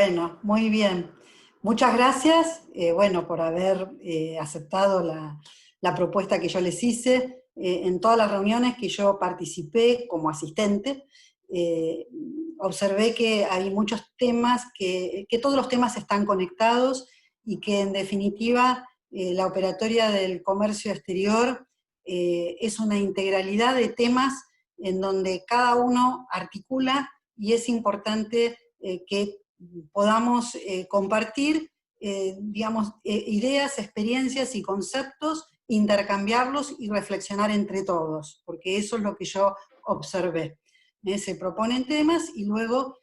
Bueno, muy bien. Muchas gracias, bueno, por haber aceptado la propuesta que yo les hice. En todas las reuniones que yo participé como asistente, observé que hay muchos temas, que todos los temas están conectados y que en definitiva la operatoria del comercio exterior es una integralidad de temas en donde cada uno articula y es importante que podamos compartir digamos, ideas, experiencias y conceptos, intercambiarlos y reflexionar entre todos, porque eso es lo que yo observé. Se proponen temas y luego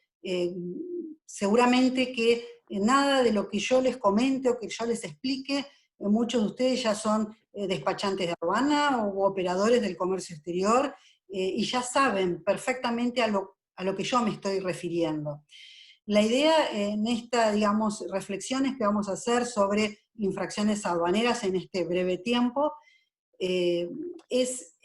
seguramente que nada de lo que yo les comente o que yo les explique, muchos de ustedes ya son despachantes de aduana o operadores del comercio exterior y ya saben perfectamente a lo que yo me estoy refiriendo. La idea en esta, digamos, reflexiones que vamos a hacer sobre infracciones aduaneras en este breve tiempo, es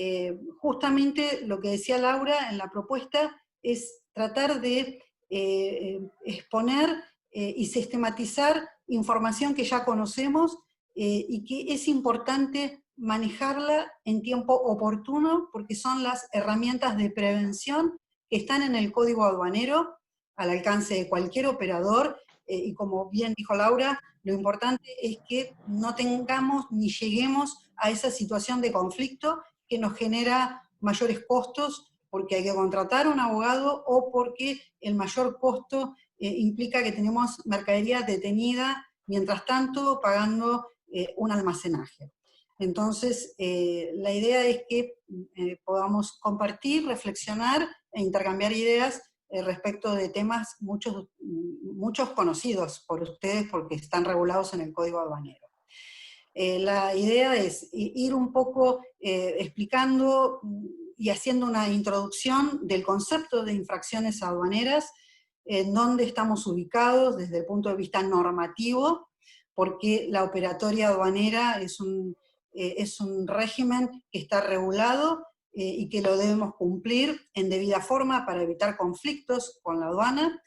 justamente lo que decía Laura en la propuesta, es tratar de exponer y sistematizar información que ya conocemos y que es importante manejarla en tiempo oportuno porque son las herramientas de prevención que están en el Código Aduanero al alcance de cualquier operador, y como bien dijo Laura, lo importante es que no tengamos ni lleguemos a esa situación de conflicto que nos genera mayores costos porque hay que contratar a un abogado o porque el mayor costo implica que tenemos mercadería detenida, mientras tanto pagando un almacenaje. Entonces, la idea es que podamos compartir, reflexionar e intercambiar ideas respecto de temas muchos conocidos por ustedes porque están regulados en el Código Aduanero. La idea es ir un poco explicando y haciendo una introducción del concepto de infracciones aduaneras, en dónde estamos ubicados desde el punto de vista normativo, porque la operatoria aduanera es un régimen que está regulado y que lo debemos cumplir en debida forma para evitar conflictos con la aduana,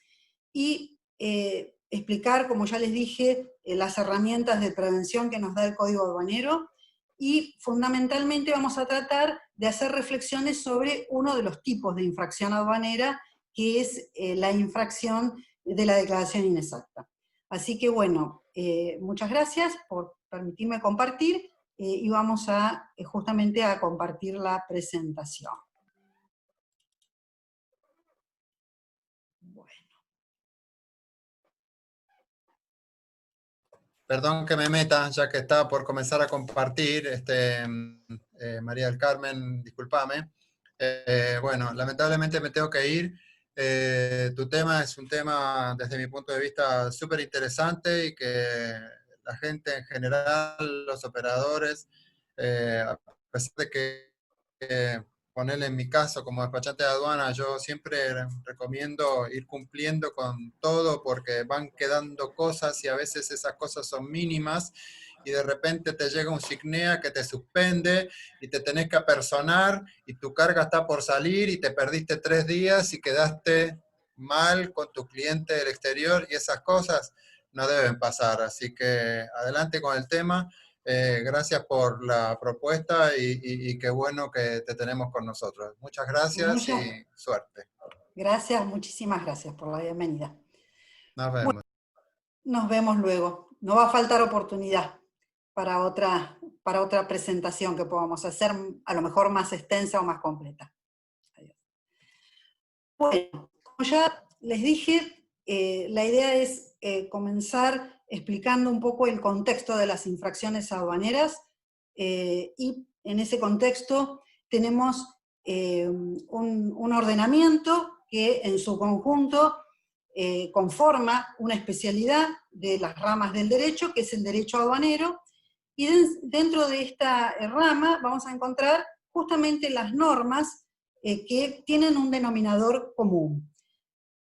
y explicar, como ya les dije, las herramientas de prevención que nos da el Código Aduanero, y fundamentalmente vamos a tratar de hacer reflexiones sobre uno de los tipos de infracción aduanera, que es la infracción de la declaración inexacta. Así que bueno, muchas gracias por permitirme compartir, y vamos a justamente a compartir la presentación. Bueno. Perdón que me meta, ya que estaba por comenzar a compartir, María del Carmen, discúlpame. Bueno, lamentablemente me tengo que ir. Tu tema es un tema, desde mi punto de vista, súper interesante y que la gente en general, los operadores, a pesar de que ponerle en mi caso como despachante de aduana, yo siempre recomiendo ir cumpliendo con todo porque van quedando cosas y a veces esas cosas son mínimas y de repente te llega un SICNEA que te suspende y te tenés que apersonar y tu carga está por salir y te perdiste 3 días y quedaste mal con tu cliente del exterior y esas cosas no deben pasar. Así que adelante con el tema. Gracias por la propuesta y qué bueno que te tenemos con nosotros. Muchas gracias y suerte. Gracias, muchísimas gracias por la bienvenida. Nos vemos. Bueno, nos vemos luego. No va a faltar oportunidad para otra presentación que podamos hacer, a lo mejor más extensa o más completa. Adiós. Bueno, como ya les dije, la idea es comenzar explicando un poco el contexto de las infracciones aduaneras, y en ese contexto tenemos un ordenamiento que en su conjunto conforma una especialidad de las ramas del derecho, que es el derecho aduanero, y dentro de esta rama vamos a encontrar justamente las normas que tienen un denominador común.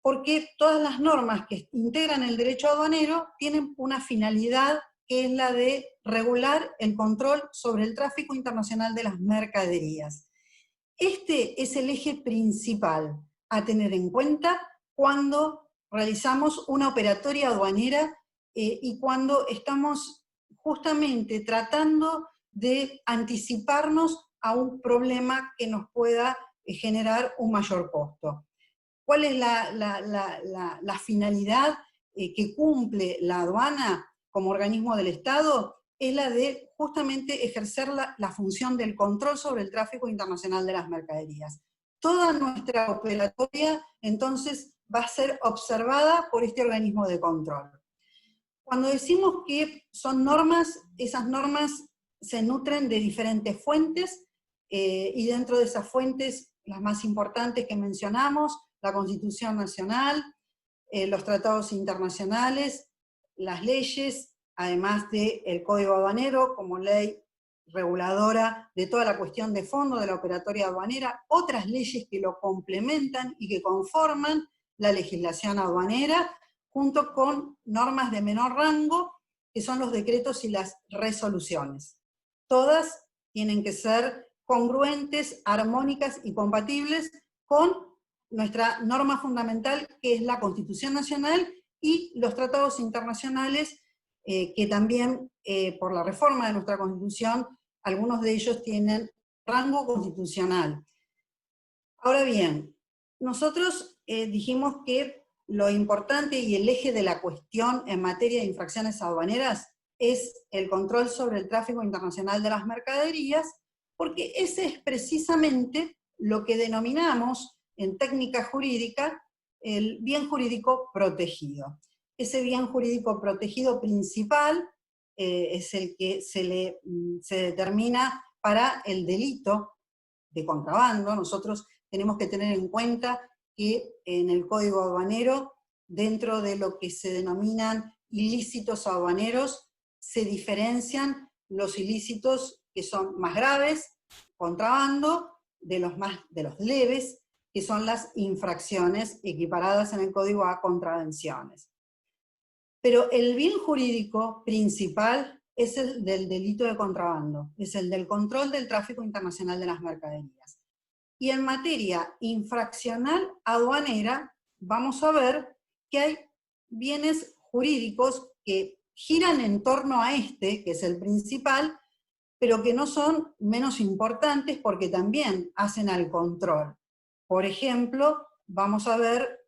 Porque todas las normas que integran el derecho aduanero tienen una finalidad que es la de regular el control sobre el tráfico internacional de las mercaderías. Este es el eje principal a tener en cuenta cuando realizamos una operatoria aduanera y cuando estamos justamente tratando de anticiparnos a un problema que nos pueda generar un mayor costo. ¿Cuál es la finalidad que cumple la aduana como organismo del Estado? Es la de justamente ejercer la función del control sobre el tráfico internacional de las mercaderías. Toda nuestra operatoria, entonces, va a ser observada por este organismo de control. Cuando decimos que son normas, esas normas se nutren de diferentes fuentes, y dentro de esas fuentes, las más importantes que mencionamos, la Constitución Nacional, los tratados internacionales, las leyes, además del Código Aduanero como ley reguladora de toda la cuestión de fondo de la operatoria aduanera, otras leyes que lo complementan y que conforman la legislación aduanera, junto con normas de menor rango, que son los decretos y las resoluciones. Todas tienen que ser congruentes, armónicas y compatibles con nuestra norma fundamental, que es la Constitución Nacional, y los tratados internacionales, que también, por la reforma de nuestra Constitución, algunos de ellos tienen rango constitucional. Ahora bien, nosotros dijimos que lo importante y el eje de la cuestión en materia de infracciones aduaneras es el control sobre el tráfico internacional de las mercaderías, porque ese es precisamente lo que denominamos en técnica jurídica el bien jurídico protegido. Ese bien jurídico protegido principal es el que se determina para el delito de contrabando. Nosotros tenemos que tener en cuenta que en el Código Aduanero, dentro de lo que se denominan ilícitos aduaneros, se diferencian los ilícitos que son más graves, contrabando, de los leves, que son las infracciones equiparadas en el Código a contravenciones. Pero el bien jurídico principal es el del delito de contrabando, es el del control del tráfico internacional de las mercaderías. Y en materia infraccional aduanera, vamos a ver que hay bienes jurídicos que giran en torno a este, que es el principal, pero que no son menos importantes porque también hacen al control. Por ejemplo, vamos a ver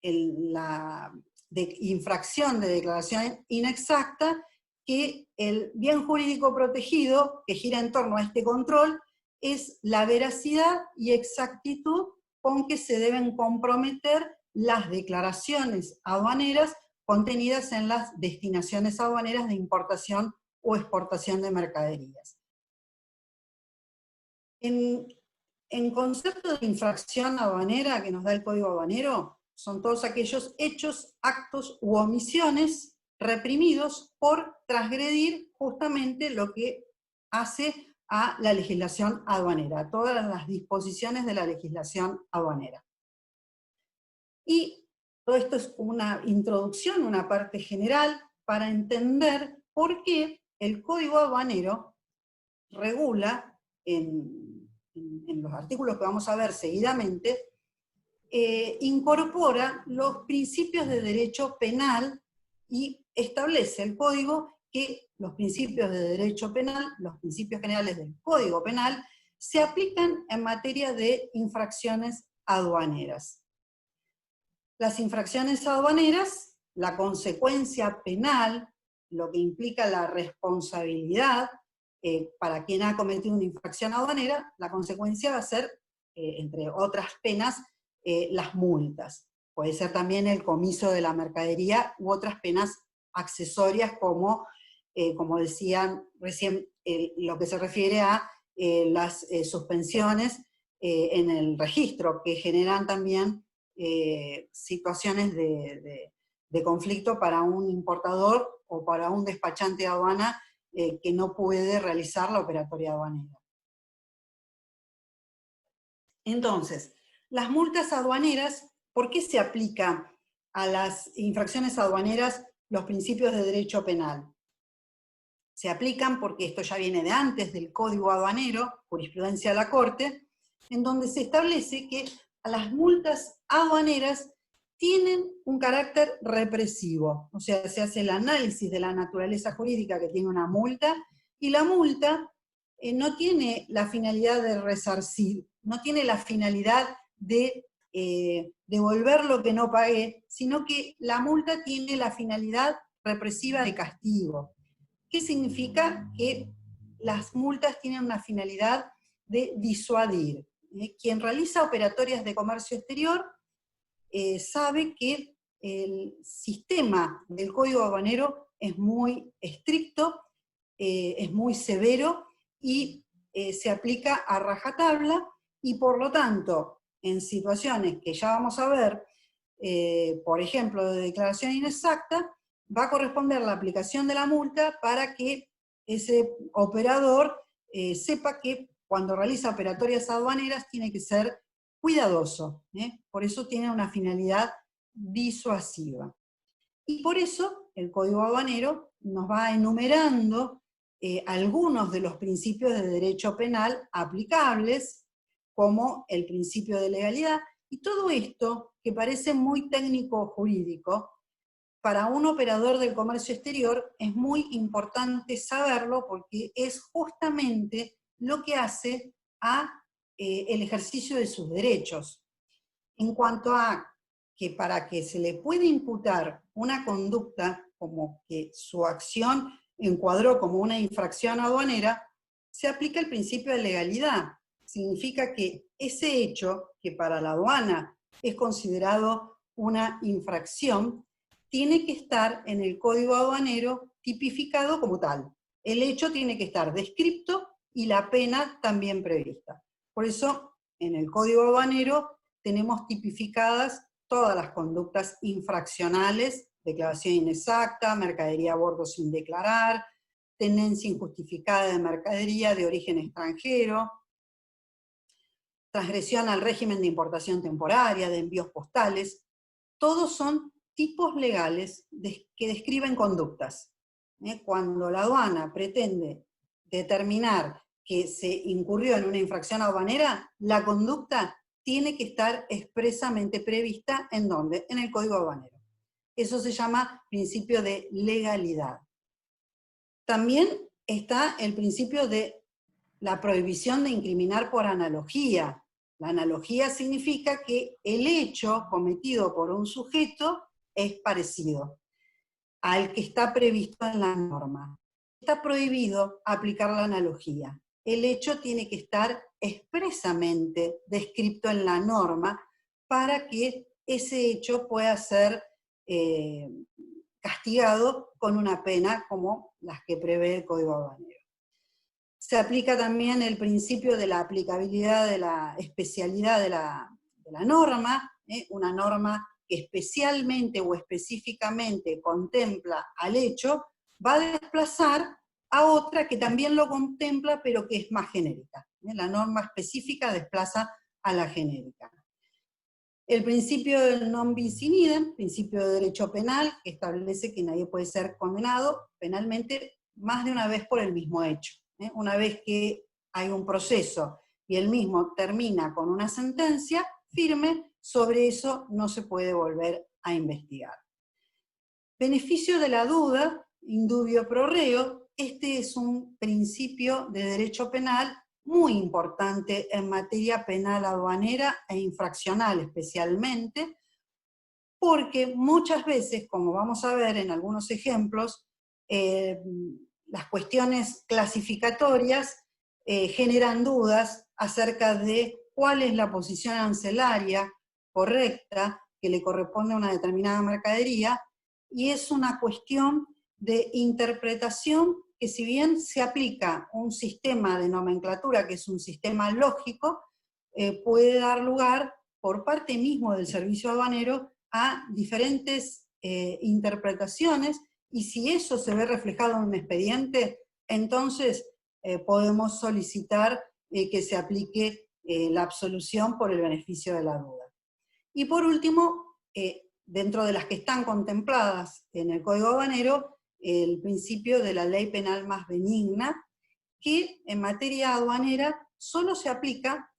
la infracción de declaración inexacta, que el bien jurídico protegido que gira en torno a este control es la veracidad y exactitud con que se deben comprometer las declaraciones aduaneras contenidas en las destinaciones aduaneras de importación o exportación de mercaderías. En concepto de infracción aduanera que nos da el Código Aduanero, son todos aquellos hechos, actos u omisiones reprimidos por transgredir justamente lo que hace a la legislación aduanera, todas las disposiciones de la legislación aduanera. Y todo esto es una introducción, una parte general, para entender por qué el Código Aduanero regula, en los artículos que vamos a ver seguidamente, incorpora los principios de derecho penal y establece el Código que los principios de derecho penal, los principios generales del Código Penal, se aplican en materia de infracciones aduaneras. Las infracciones aduaneras, la consecuencia penal, lo que implica la responsabilidad para quien ha cometido una infracción aduanera, la consecuencia va a ser, entre otras penas, las multas. Puede ser también el comiso de la mercadería u otras penas accesorias como decían recién, lo que se refiere a las suspensiones en el registro, que generan también situaciones de conflicto para un importador o para un despachante de aduana que no puede realizar la operatoria aduanera. Entonces, las multas aduaneras, ¿por qué se aplica a las infracciones aduaneras los principios de derecho penal? Se aplican porque esto ya viene de antes del Código Aduanero, jurisprudencia de la Corte, en donde se establece que a las multas aduaneras tienen un carácter represivo, o sea, se hace el análisis de la naturaleza jurídica que tiene una multa, y la multa no tiene la finalidad de resarcir, no tiene la finalidad de devolver lo que no pagué, sino que la multa tiene la finalidad represiva de castigo. ¿Qué significa? Que las multas tienen una finalidad de disuadir. Quien realiza operatorias de comercio exterior sabe que el sistema del Código Aduanero es muy estricto, es muy severo y se aplica a rajatabla, y por lo tanto, en situaciones que ya vamos a ver, por ejemplo, de declaración inexacta, va a corresponder la aplicación de la multa para que ese operador sepa que cuando realiza operatorias aduaneras tiene que ser cuidadoso, por eso tiene una finalidad disuasiva. Y por eso el Código Aduanero nos va enumerando algunos de los principios de derecho penal aplicables, como el principio de legalidad, y todo esto, que parece muy técnico jurídico, para un operador del comercio exterior es muy importante saberlo, porque es justamente lo que hace a el ejercicio de sus derechos. En cuanto a que para que se le pueda imputar una conducta como que su acción encuadró como una infracción aduanera, se aplica el principio de legalidad. Significa que ese hecho, que para la aduana es considerado una infracción, tiene que estar en el Código Aduanero tipificado como tal. El hecho tiene que estar descripto y la pena también prevista. Por eso, en el Código Aduanero tenemos tipificadas todas las conductas infraccionales: declaración inexacta, mercadería a bordo sin declarar, tenencia injustificada de mercadería de origen extranjero, transgresión al régimen de importación temporaria, de envíos postales. Todos son tipos legales que describen conductas. Cuando la aduana pretende determinar que se incurrió en una infracción aduanera, la conducta tiene que estar expresamente prevista, ¿en dónde? En el Código Aduanero. Eso se llama principio de legalidad. También está el principio de la prohibición de incriminar por analogía. La analogía significa que el hecho cometido por un sujeto es parecido al que está previsto en la norma. Está prohibido aplicar la analogía. El hecho tiene que estar expresamente descrito en la norma para que ese hecho pueda ser castigado con una pena como las que prevé el Código Aduanero. Se aplica también el principio de la aplicabilidad de la especialidad de la norma, una norma que especialmente o específicamente contempla al hecho, va a desplazar a otra que también lo contempla, pero que es más genérica. La norma específica desplaza a la genérica. El principio del non bis in idem, principio de derecho penal, que establece que nadie puede ser condenado penalmente más de una vez por el mismo hecho. Una vez que hay un proceso y el mismo termina con una sentencia firme, sobre eso no se puede volver a investigar. Beneficio de la duda, in dubio pro reo. Este es un principio de derecho penal muy importante en materia penal aduanera e infraccional especialmente, porque muchas veces, como vamos a ver en algunos ejemplos, las cuestiones clasificatorias generan dudas acerca de cuál es la posición arancelaria correcta que le corresponde a una determinada mercadería, y es una cuestión de interpretación que, si bien se aplica un sistema de nomenclatura que es un sistema lógico, puede dar lugar, por parte mismo del servicio aduanero, a diferentes interpretaciones, y si eso se ve reflejado en un expediente, entonces podemos solicitar que se aplique la absolución por el beneficio de la duda. Y por último, dentro de las que están contempladas en el Código Aduanero, el principio de la ley penal más benigna, que en materia aduanera solo se aplica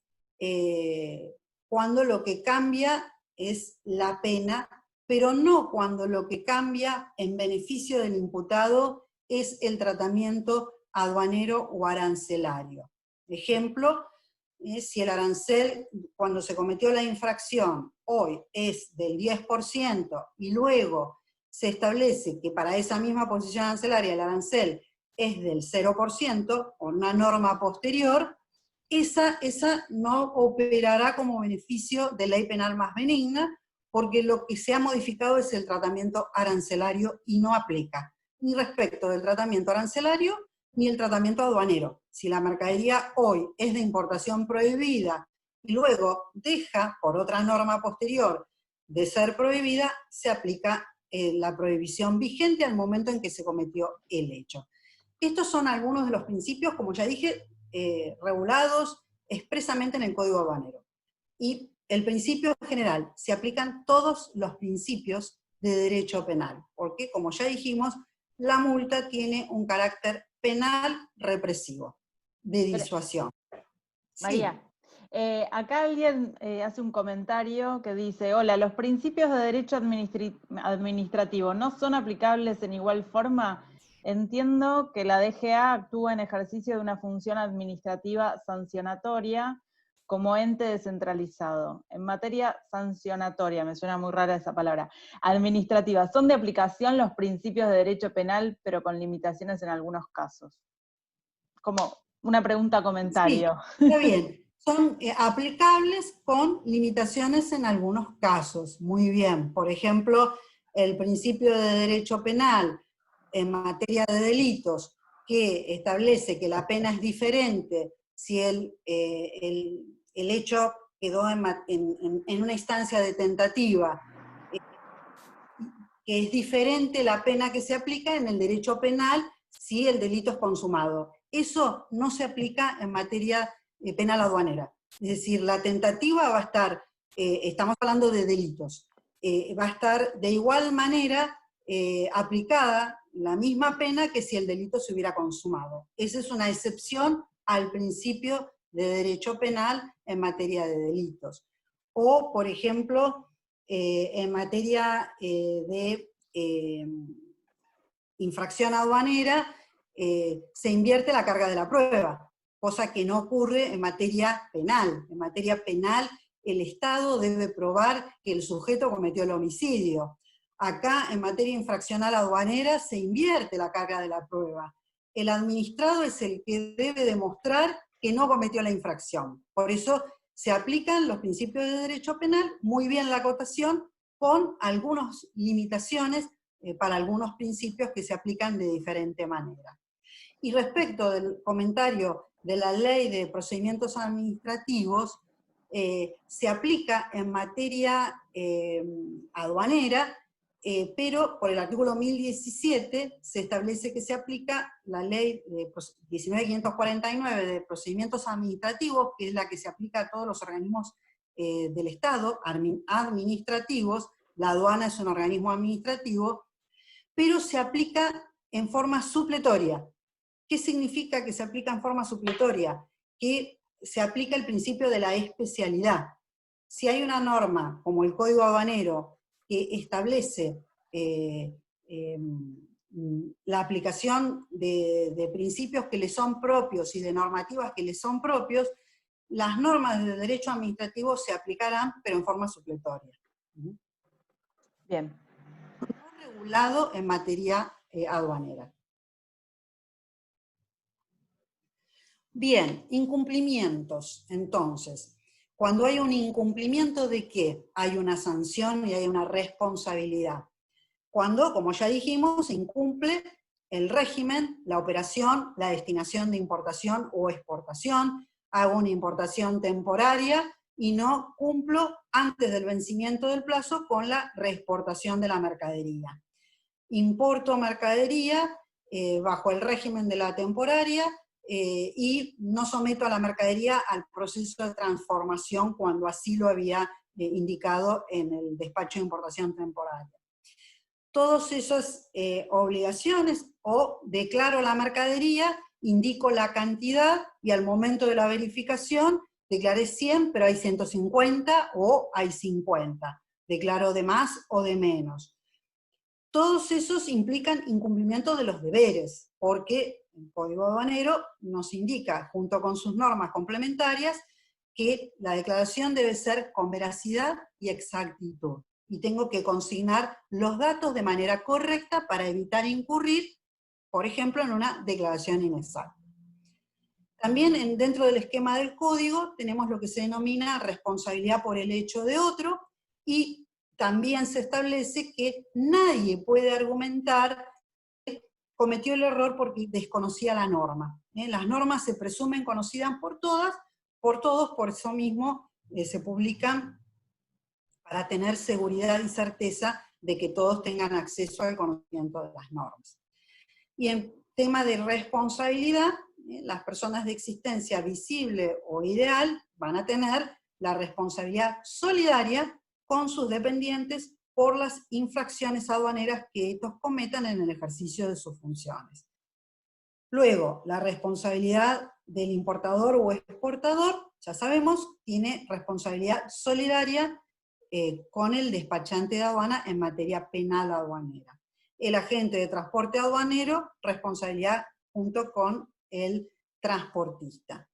cuando lo que cambia es la pena, pero no cuando lo que cambia en beneficio del imputado es el tratamiento aduanero o arancelario. Ejemplo, si el arancel, cuando se cometió la infracción, hoy es del 10% y luego se establece que para esa misma posición arancelaria el arancel es del 0%, o una norma posterior, esa no operará como beneficio de ley penal más benigna, porque lo que se ha modificado es el tratamiento arancelario y no aplica ni respecto del tratamiento arancelario ni el tratamiento aduanero. Si la mercadería hoy es de importación prohibida y luego deja, por otra norma posterior, de ser prohibida, se aplica la prohibición vigente al momento en que se cometió el hecho. Estos son algunos de los principios, como ya dije, regulados expresamente en el Código Aduanero. Y el principio general, se aplican todos los principios de derecho penal, porque, como ya dijimos, la multa tiene un carácter penal represivo, de disuasión. María, acá alguien hace un comentario que dice, hola, ¿los principios de derecho administrativo no son aplicables en igual forma? Entiendo que la DGA actúa en ejercicio de una función administrativa sancionatoria como ente descentralizado. En materia sancionatoria, me suena muy rara esa palabra, administrativa, ¿son de aplicación los principios de derecho penal, pero con limitaciones en algunos casos? Como una pregunta-comentario. Sí, está bien. Son aplicables con limitaciones en algunos casos. Muy bien. Por ejemplo, el principio de derecho penal en materia de delitos, que establece que la pena es diferente si el hecho quedó en una instancia de tentativa, que es diferente la pena que se aplica en el derecho penal si el delito es consumado. Eso no se aplica en materia penal aduanera. Es decir, la tentativa va a estar, estamos hablando de delitos, va a estar de igual manera aplicada la misma pena que si el delito se hubiera consumado. Esa es una excepción al principio de derecho penal en materia de delitos. O, por ejemplo, en materia de infracción aduanera, se invierte la carga de la prueba, cosa que no ocurre en materia penal. En materia penal, el Estado debe probar que el sujeto cometió el homicidio. Acá, en materia infraccional aduanera, se invierte la carga de la prueba. El administrado es el que debe demostrar que no cometió la infracción. Por eso se aplican los principios de derecho penal, muy bien la acotación, con algunas limitaciones para algunos principios que se aplican de diferente manera. Y respecto del comentario de la Ley de Procedimientos Administrativos, se aplica en materia aduanera, pero por el artículo 1017 se establece que se aplica la ley de 19.549 de procedimientos administrativos, que es la que se aplica a todos los organismos del Estado, administrativos. La aduana es un organismo administrativo, pero se aplica en forma supletoria. ¿Qué significa que se aplica en forma supletoria? Que se aplica el principio de la especialidad. Si hay una norma, como el Código Aduanero, que establece la aplicación de principios que le son propios y de normativas que le son propios, las normas de derecho administrativo se aplicarán, pero en forma supletoria. Bien. No regulado en materia aduanera. Bien, incumplimientos, entonces. Cuando hay un incumplimiento, ¿de qué? Hay una sanción y hay una responsabilidad. Cuando, como ya dijimos, se incumple el régimen, la operación, la destinación de importación o exportación, hago una importación temporaria y no cumplo antes del vencimiento del plazo con la reexportación de la mercadería. Importo mercadería bajo el régimen de la temporaria, y no someto a la mercadería al proceso de transformación cuando así lo había indicado en el despacho de importación temporaria. Todas esas obligaciones, o declaro la mercadería, indico la cantidad, y al momento de la verificación declaré 100, pero hay 150 o hay 50. declaró de más o de menos. Todos esos implican incumplimiento de los deberes, porque el Código Aduanero nos indica, junto con sus normas complementarias, que la declaración debe ser con veracidad y exactitud. Y tengo que consignar los datos de manera correcta para evitar incurrir, por ejemplo, en una declaración inexacta. También dentro del esquema del código tenemos lo que se denomina responsabilidad por el hecho de otro, y también se establece que nadie puede argumentar que cometió el error porque desconocía la norma. Las normas se presumen conocidas por todos, por eso mismo se publican para tener seguridad y certeza de que todos tengan acceso al conocimiento de las normas. Y en tema de responsabilidad, las personas de existencia visible o ideal van a tener la responsabilidad solidaria con sus dependientes por las infracciones aduaneras que estos cometan en el ejercicio de sus funciones. Luego, la responsabilidad del importador o exportador, ya sabemos, tiene responsabilidad solidaria con el despachante de aduana en materia penal aduanera. El agente de transporte aduanero, responsabilidad junto con el transportista.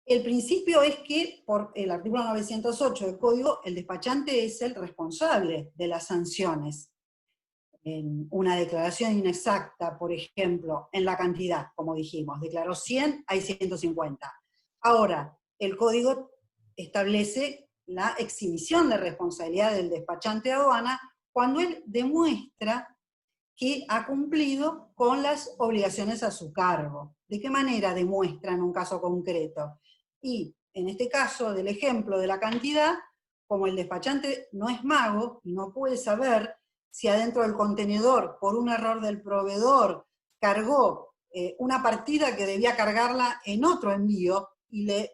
El principio es que, por el artículo 908 del Código, el despachante es el responsable de las sanciones. En una declaración inexacta, por ejemplo, en la cantidad, como dijimos, declaró 100, hay 150. Ahora, el Código establece la exhibición de responsabilidad del despachante de aduana cuando él demuestra que ha cumplido con las obligaciones a su cargo. ¿De qué manera demuestra en un caso concreto? Y en este caso del ejemplo de la cantidad, como el despachante no es mago y no puede saber si adentro del contenedor, por un error del proveedor, cargó una partida que debía cargarla en otro envío y le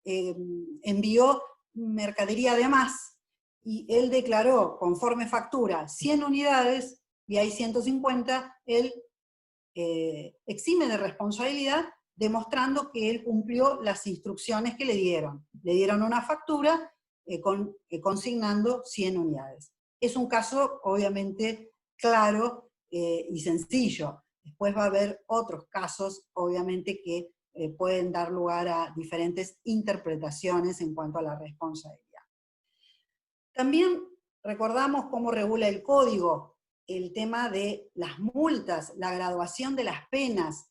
envió mercadería de más, y él declaró conforme factura 100 unidades y hay 150, él exime de responsabilidad demostrando que él cumplió las instrucciones que le dieron. Le dieron una factura consignando 100 unidades. Es un caso obviamente claro y sencillo. Después va a haber otros casos, obviamente, que pueden dar lugar a diferentes interpretaciones en cuanto a la responsabilidad. También recordamos cómo regula el código el tema de las multas, la graduación de las penas.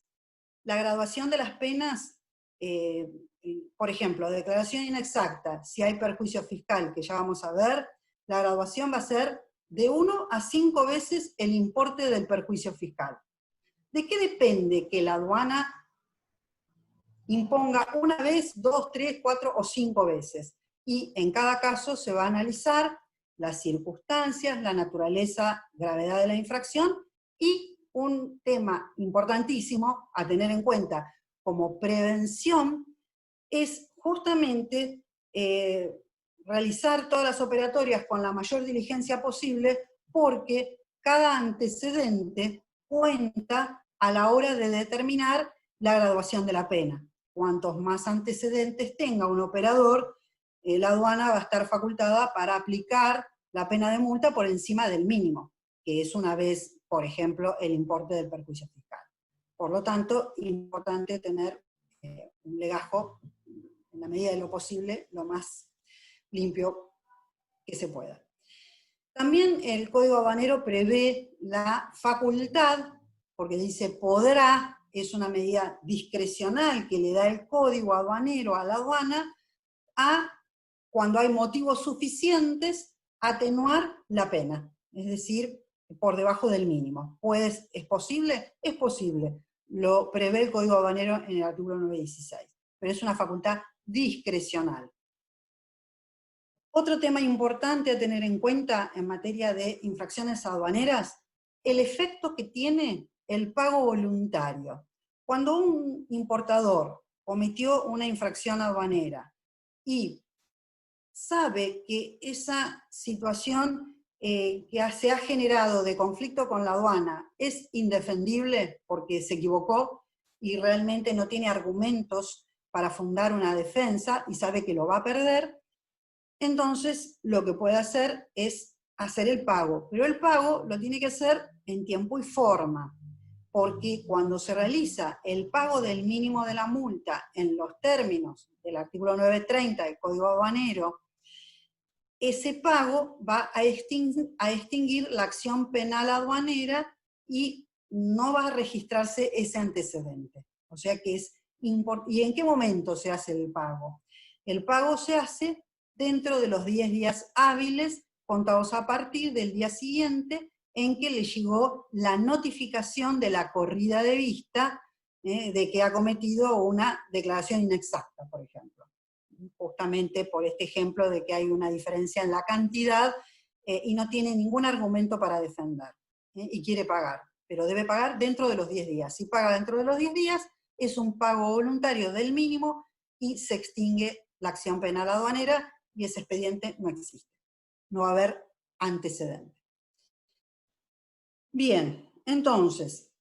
La graduación de las penas, por ejemplo, declaración inexacta, si hay perjuicio fiscal, que ya vamos a ver, la graduación va a ser de 1 a 5 veces el importe del perjuicio fiscal. ¿De qué depende que la aduana imponga una vez, 2, 3, 4 o 5 veces? Y en cada caso se va a analizar las circunstancias, la naturaleza, gravedad de la infracción, y un tema importantísimo a tener en cuenta como prevención es justamente realizar todas las operatorias con la mayor diligencia posible, porque cada antecedente cuenta a la hora de determinar la graduación de la pena. Cuantos más antecedentes tenga un operador, la aduana va a estar facultada para aplicar la pena de multa por encima del mínimo, que es una vez, por ejemplo, el importe del perjuicio fiscal. Por lo tanto, es importante tener un legajo, en la medida de lo posible, lo más limpio que se pueda. También el Código Aduanero prevé la facultad, porque dice podrá, es una medida discrecional que le da el Código Aduanero a la aduana, cuando hay motivos suficientes, atenuar la pena, es decir, por debajo del mínimo. ¿Es posible? Es posible. Lo prevé el Código Aduanero en el artículo 916, pero es una facultad discrecional. Otro tema importante a tener en cuenta en materia de infracciones aduaneras, el efecto que tiene el pago voluntario. Cuando un importador cometió una infracción aduanera y sabe que esa situación que se ha generado de conflicto con la aduana es indefendible porque se equivocó y realmente no tiene argumentos para fundar una defensa y sabe que lo va a perder, entonces lo que puede hacer es hacer el pago. Pero el pago lo tiene que hacer en tiempo y forma, porque cuando se realiza el pago del mínimo de la multa en los términos del artículo 930 del Código Aduanero, ese pago va a extinguir la acción penal aduanera y no va a registrarse ese antecedente. O sea que es importante. ¿Y en qué momento se hace el pago? El pago se hace dentro de los 10 días hábiles, contados a partir del día siguiente en que le llegó la notificación de la corrida de vista de que ha cometido una declaración inexacta, por ejemplo. Justamente por este ejemplo de que hay una diferencia en la cantidad y no tiene ningún argumento para defender, y quiere pagar, pero debe pagar dentro de los 10 días. Si paga dentro de los 10 días, es un pago voluntario del mínimo y se extingue la acción penal aduanera y ese expediente no existe. No va a haber antecedente. Bien, entonces,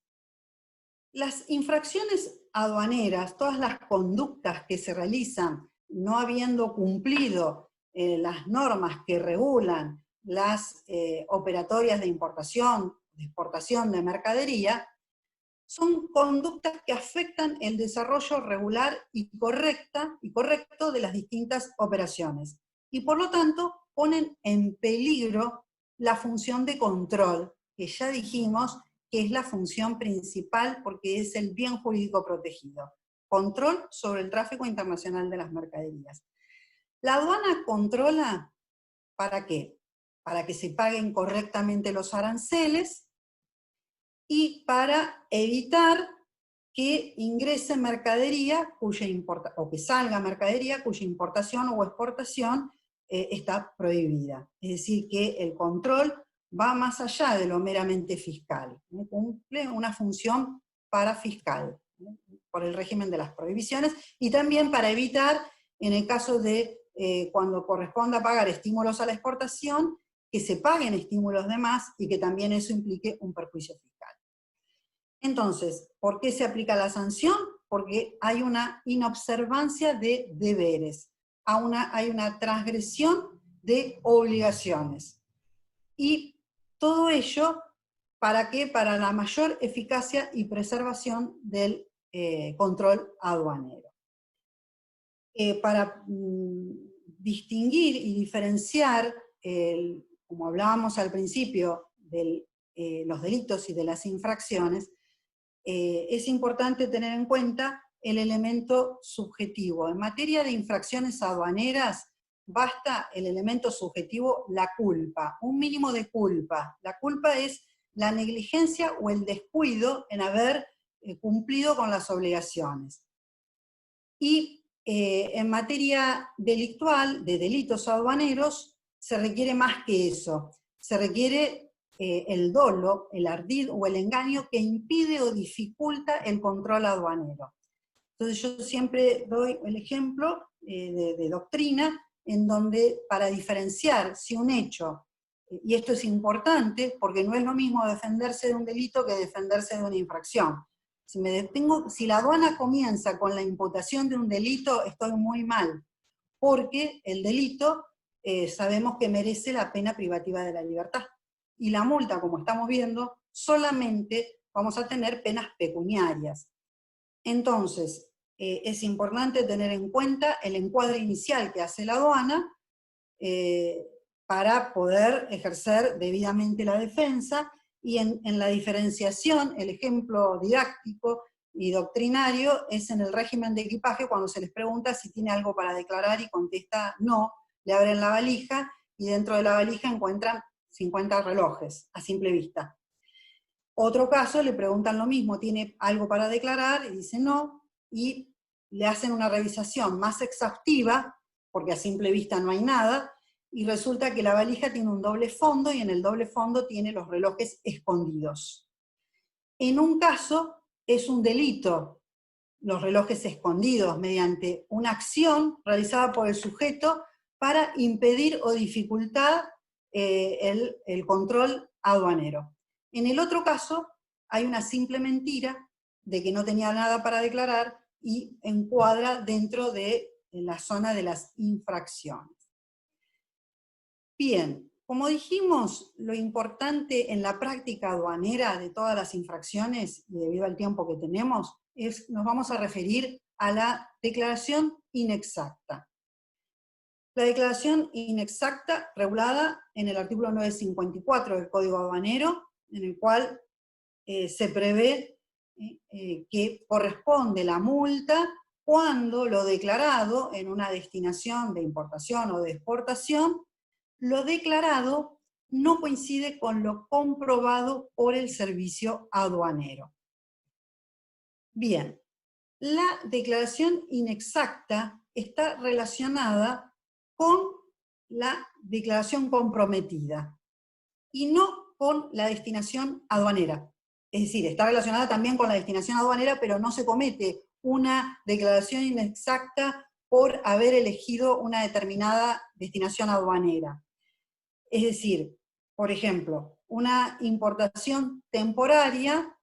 las infracciones aduaneras, todas las conductas que se realizan no habiendo cumplido las normas que regulan las operatorias de importación, de exportación de mercadería, son conductas que afectan el desarrollo regular y correcto de las distintas operaciones. Y por lo tanto, ponen en peligro la función de control, que ya dijimos que es la función principal porque es el bien jurídico protegido. Control sobre el tráfico internacional de las mercaderías. La aduana controla, ¿para qué? Para que se paguen correctamente los aranceles y para evitar que ingrese mercadería o que salga mercadería cuya importación o exportación está prohibida. Es decir, que el control va más allá de lo meramente fiscal, cumple una función parafiscal, por el régimen de las prohibiciones, y también para evitar, en el caso de cuando corresponda pagar estímulos a la exportación, que se paguen estímulos de más y que también eso implique un perjuicio fiscal. Entonces, ¿por qué se aplica la sanción? Porque hay una inobservancia de deberes, hay una transgresión de obligaciones. Y todo ello, ¿para qué? Para la mayor eficacia y preservación del control aduanero. Para distinguir y diferenciar, como hablábamos al principio, de los delitos y de las infracciones, es importante tener en cuenta el elemento subjetivo. En materia de infracciones aduaneras, basta el elemento subjetivo, la culpa, un mínimo de culpa. La culpa es la negligencia o el descuido en haber cumplido con las obligaciones. Y en materia delictual, de delitos aduaneros, se requiere más que eso. Se requiere el dolo, el ardid o el engaño que impide o dificulta el control aduanero. Entonces yo siempre doy el ejemplo de doctrina, en donde para diferenciar si un hecho, y esto es importante porque no es lo mismo defenderse de un delito que defenderse de una infracción. Si la aduana comienza con la imputación de un delito, estoy muy mal, porque el delito sabemos que merece la pena privativa de la libertad. Y la multa, como estamos viendo, solamente vamos a tener penas pecuniarias. Entonces, es importante tener en cuenta el encuadre inicial que hace la aduana para poder ejercer debidamente la defensa, y en la diferenciación, el ejemplo didáctico y doctrinario es en el régimen de equipaje, cuando se les pregunta si tiene algo para declarar y contesta no, le abren la valija y dentro de la valija encuentran 50 relojes, a simple vista. Otro caso, le preguntan lo mismo, ¿tiene algo para declarar? Y dice no, y le hacen una revisación más exhaustiva, porque a simple vista no hay nada, y resulta que la valija tiene un doble fondo, y en el doble fondo tiene los relojes escondidos. En un caso, es un delito, los relojes escondidos, mediante una acción realizada por el sujeto para impedir o dificultar el control aduanero. En el otro caso, hay una simple mentira de que no tenía nada para declarar y encuadra dentro de la zona de las infracciones. Bien, como dijimos, lo importante en la práctica aduanera de todas las infracciones, y debido al tiempo que tenemos, nos vamos a referir a la declaración inexacta. La declaración inexacta regulada en el artículo 954 del Código Aduanero, en el cual se prevé que corresponde la multa cuando lo declarado en una destinación de importación o de exportación, lo declarado no coincide con lo comprobado por el servicio aduanero. Bien, la declaración inexacta está relacionada con la declaración comprometida y no con la destinación aduanera. Es decir, está relacionada también con la destinación aduanera, pero no se comete una declaración inexacta por haber elegido una determinada destinación aduanera. Es decir, por ejemplo, una importación temporaria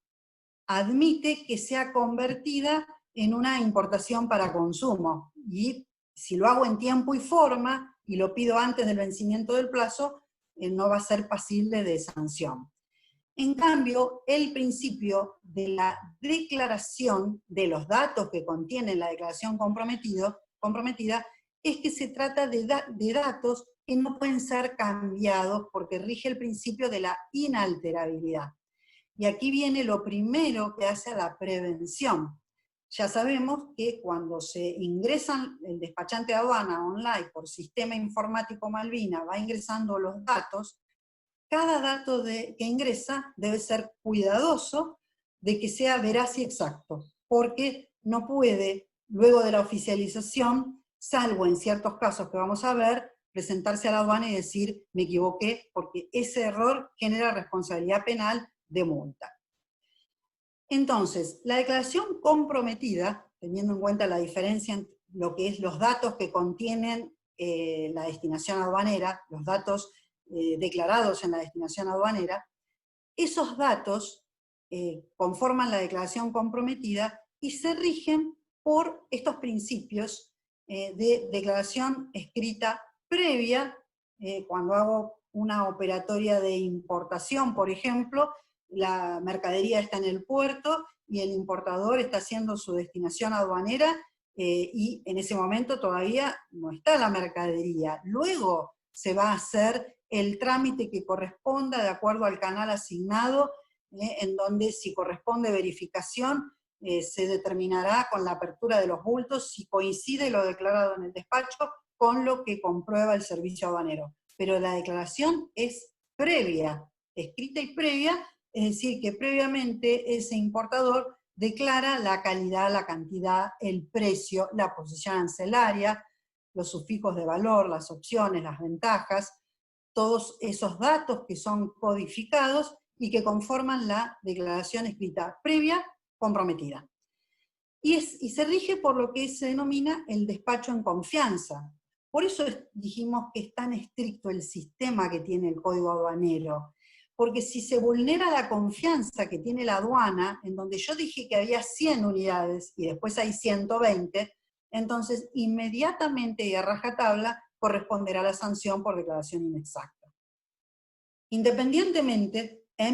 admite que sea convertida en una importación para consumo. Y si lo hago en tiempo y forma, y lo pido antes del vencimiento del plazo, no va a ser pasible de sanción. En cambio, el principio de la declaración de los datos que contiene la declaración comprometida es que se trata de datos que no pueden ser cambiados porque rige el principio de la inalterabilidad. Y aquí viene lo primero que hace a la prevención. Ya sabemos que cuando se ingresan, el despachante de aduana online por sistema informático Malvina va ingresando los datos, cada dato que ingresa debe ser cuidadoso de que sea veraz y exacto, porque no puede, luego de la oficialización, salvo en ciertos casos que vamos a ver, presentarse a la aduana y decir, me equivoqué, porque ese error genera responsabilidad penal de multa. Entonces, la declaración comprometida, teniendo en cuenta la diferencia entre lo que es los datos que contienen la destinación aduanera, los datos declarados en la destinación aduanera, esos datos conforman la declaración comprometida y se rigen por estos principios de declaración escrita previa, cuando hago una operatoria de importación, por ejemplo, la mercadería está en el puerto y el importador está haciendo su destinación aduanera y en ese momento todavía no está la mercadería. Luego se va a hacer el trámite que corresponda de acuerdo al canal asignado, en donde si corresponde verificación, se determinará con la apertura de los bultos si coincide lo declarado en el despacho con lo que comprueba el servicio aduanero. Pero la declaración es previa, escrita y previa, es decir, que previamente ese importador declara la calidad, la cantidad, el precio, la posición arancelaria, los sufijos de valor, las opciones, las ventajas, todos esos datos que son codificados y que conforman la declaración escrita previa comprometida. Y se rige por lo que se denomina el despacho en confianza. Por eso dijimos que es tan estricto el sistema que tiene el Código Aduanero, porque si se vulnera la confianza que tiene la aduana, en donde yo dije que había 100 unidades y después hay 120, entonces inmediatamente y a rajatabla corresponderá la sanción por declaración inexacta. Independientemente y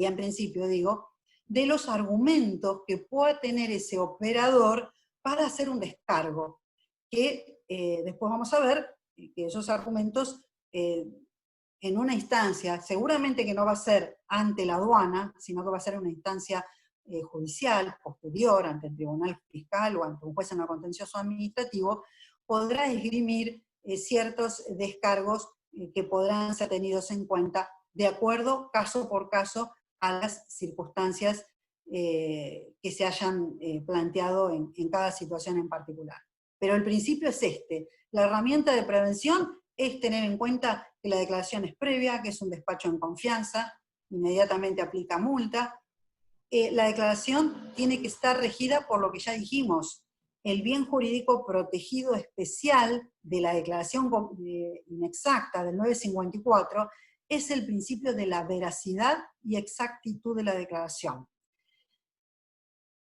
en principio digo, de los argumentos que pueda tener ese operador para hacer un descargo, que después vamos a ver que esos argumentos en una instancia, seguramente que no va a ser ante la aduana, sino que va a ser una instancia judicial, posterior, ante el tribunal fiscal o ante un juez en lo contencioso administrativo, podrá esgrimir ciertos descargos que podrán ser tenidos en cuenta de acuerdo, caso por caso, a las circunstancias que se hayan planteado en cada situación en particular. Pero el principio es este: la herramienta de prevención es tener en cuenta que la declaración es previa, que es un despacho en confianza, inmediatamente aplica multa. La declaración tiene que estar regida por lo que ya dijimos, el bien jurídico protegido especial de la declaración inexacta del 954 es el principio de la veracidad y exactitud de la declaración.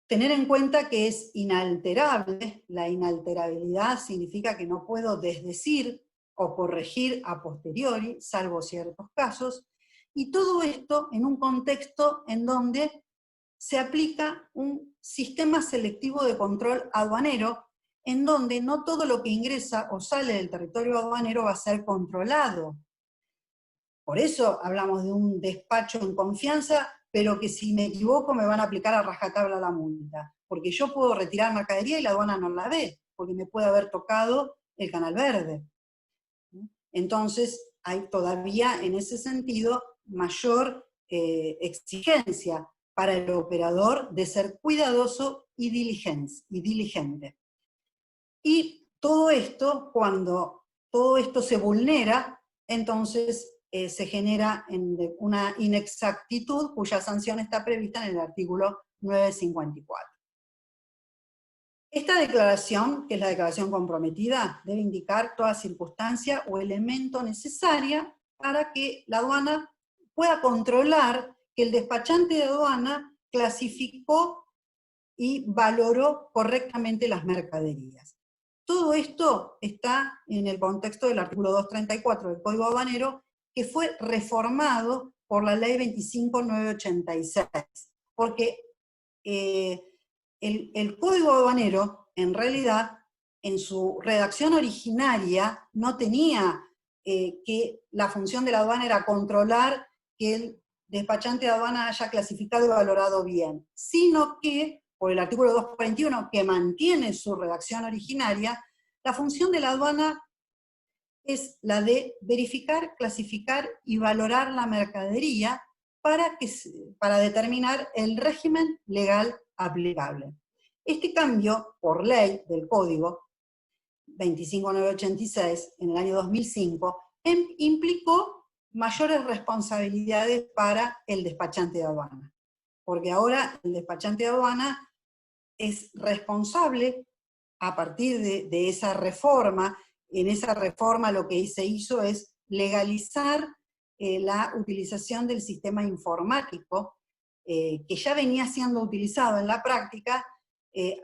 Tener en cuenta que es inalterable, la inalterabilidad significa que no puedo desdecir o corregir a posteriori, salvo ciertos casos, y todo esto en un contexto en donde se aplica un sistema selectivo de control aduanero, en donde no todo lo que ingresa o sale del territorio aduanero va a ser controlado. Por eso hablamos de un despacho en confianza, pero que si me equivoco me van a aplicar a rajatabla la multa. Porque yo puedo retirar mercadería y la aduana no la ve, porque me puede haber tocado el canal verde. Entonces, hay todavía en ese sentido mayor exigencia para el operador de ser cuidadoso y diligente. Y todo esto, cuando todo esto se vulnera, entonces se genera una inexactitud cuya sanción está prevista en el artículo 954. Esta declaración, que es la declaración comprometida, debe indicar toda circunstancia o elemento necesaria para que la aduana pueda controlar que el despachante de aduana clasificó y valoró correctamente las mercaderías. Todo esto está en el contexto del artículo 234 del Código Aduanero, que fue reformado por la Ley 25.986, porque el Código Aduanero, en realidad, en su redacción originaria, no tenía que la función de la aduana era controlar que el despachante de aduana haya clasificado y valorado bien, sino que, por el artículo 241, que mantiene su redacción originaria, la función de la aduana es la de verificar, clasificar y valorar la mercadería para determinar el régimen legal aplicable. Este cambio, por ley del Código 25.986, en el año 2005, implicó mayores responsabilidades para el despachante de aduana. Porque ahora el despachante de aduana es responsable, a partir de esa reforma. En esa reforma lo que se hizo es legalizar la utilización del sistema informático, que ya venía siendo utilizado en la práctica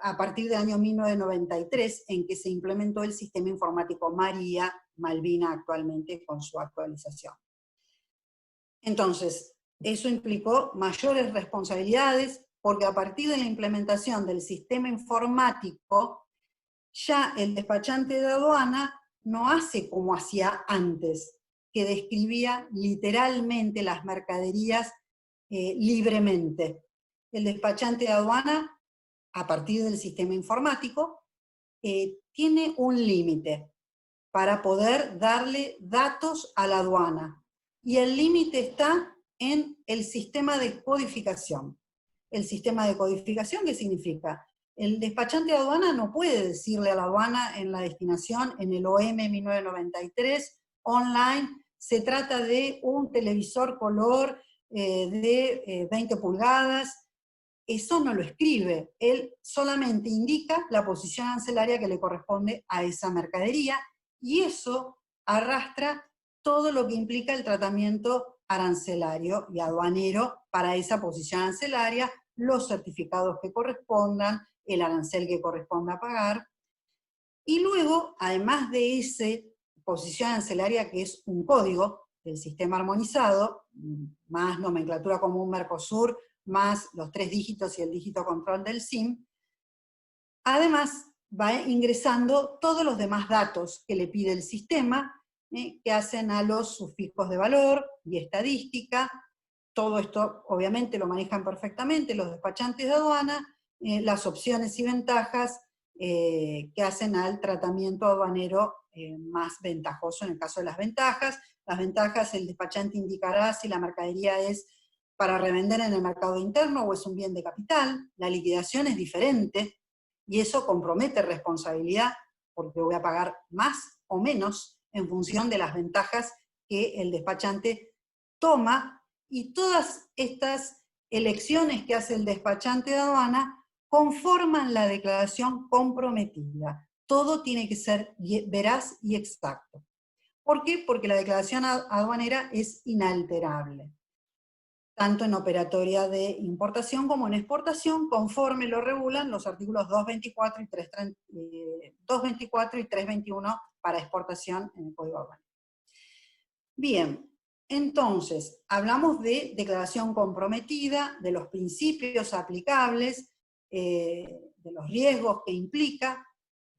a partir del año 1993, en que se implementó el sistema informático María Malvina actualmente con su actualización. Entonces, eso implicó mayores responsabilidades, porque a partir de la implementación del sistema informático, ya el despachante de aduana no hace como hacía antes, que describía literalmente las mercaderías libremente. El despachante de aduana, a partir del sistema informático, tiene un límite para poder darle datos a la aduana. Y el límite está en el sistema de codificación. El sistema de codificación, ¿qué significa? El despachante de aduana no puede decirle a la aduana en la destinación, en el OM 1993, online, se trata de un televisor color de 20 pulgadas. Eso no lo escribe, él solamente indica la posición arancelaria que le corresponde a esa mercadería, y eso arrastra todo lo que implica el tratamiento arancelario y aduanero para esa posición arancelaria, los certificados que correspondan, el arancel que corresponda pagar. Y luego, además de esa posición arancelaria que es un código del sistema armonizado, más nomenclatura común Mercosur, más los 3 dígitos y el dígito control del SIM, además va ingresando todos los demás datos que le pide el sistema, que hacen a los sufijos de valor y estadística. Todo esto obviamente lo manejan perfectamente los despachantes de aduana, las opciones y ventajas que hacen al tratamiento aduanero más ventajoso en el caso de las ventajas. Las ventajas, el despachante indicará si la mercadería es para revender en el mercado interno o es un bien de capital. La liquidación es diferente y eso compromete responsabilidad, porque voy a pagar más o menos en función de las ventajas que el despachante toma, y todas estas elecciones que hace el despachante de aduana conforman la declaración comprometida. Todo tiene que ser veraz y exacto. ¿Por qué? Porque la declaración aduanera es inalterable, tanto en operatoria de importación como en exportación, conforme lo regulan los artículos 224 y 321 para exportación en el Código Aduanero. Bien, entonces, hablamos de declaración comprometida, de los principios aplicables, de los riesgos que implica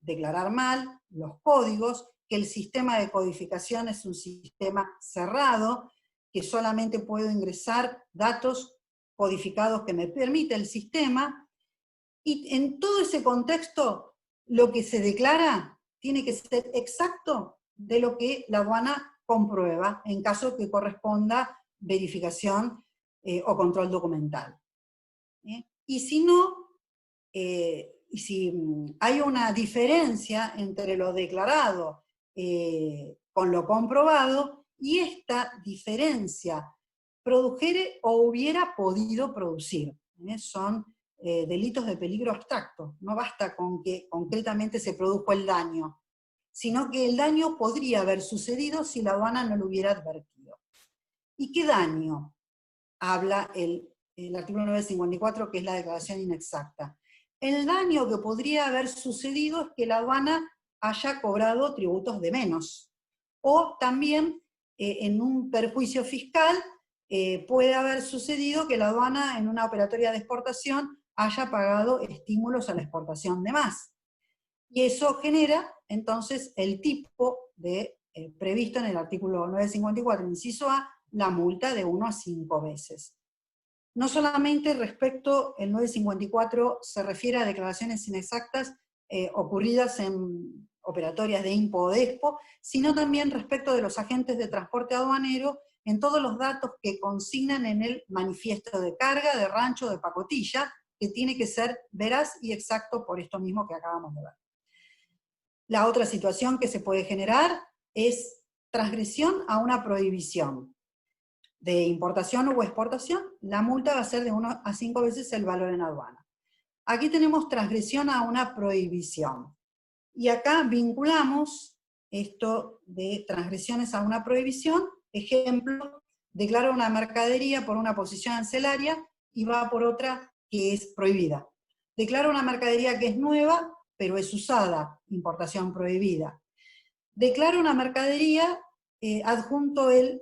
declarar mal, los códigos, que el sistema de codificación es un sistema cerrado, que solamente puedo ingresar datos codificados que me permite el sistema, y en todo ese contexto, lo que se declara tiene que ser exacto de lo que la aduana comprueba, en caso que corresponda verificación o control documental. Y si no, y si hay una diferencia entre lo declarado con lo comprobado, y esta diferencia produjere o hubiera podido producir, son delitos de peligro abstracto, no basta con que concretamente se produjo el daño, sino que el daño podría haber sucedido si la aduana no lo hubiera advertido. ¿Y qué daño? Habla el artículo 954, que es la declaración inexacta. El daño que podría haber sucedido es que la aduana haya cobrado tributos de menos. O también, en un perjuicio fiscal, puede haber sucedido que la aduana en una operatoria de exportación haya pagado estímulos a la exportación de más. Y eso genera, entonces, el tipo de, previsto en el artículo 954, inciso A, la multa de 1 a 5 veces. No solamente respecto, el 954 se refiere a declaraciones inexactas ocurridas en operatorias de IMPO o DESPO, sino también respecto de los agentes de transporte aduanero en todos los datos que consignan en el manifiesto de carga, de rancho, de pacotilla, que tiene que ser veraz y exacto por esto mismo que acabamos de ver. La otra situación que se puede generar es transgresión a una prohibición de importación o exportación. La multa va a ser de 1 a 5 veces el valor en aduana. Aquí tenemos transgresión a una prohibición. Y acá vinculamos esto de transgresiones a una prohibición. Ejemplo, declara una mercadería por una posición arancelaria y va por otra que es prohibida. Declara una mercadería que es nueva, pero es usada, importación prohibida. Declara una mercadería, adjunto el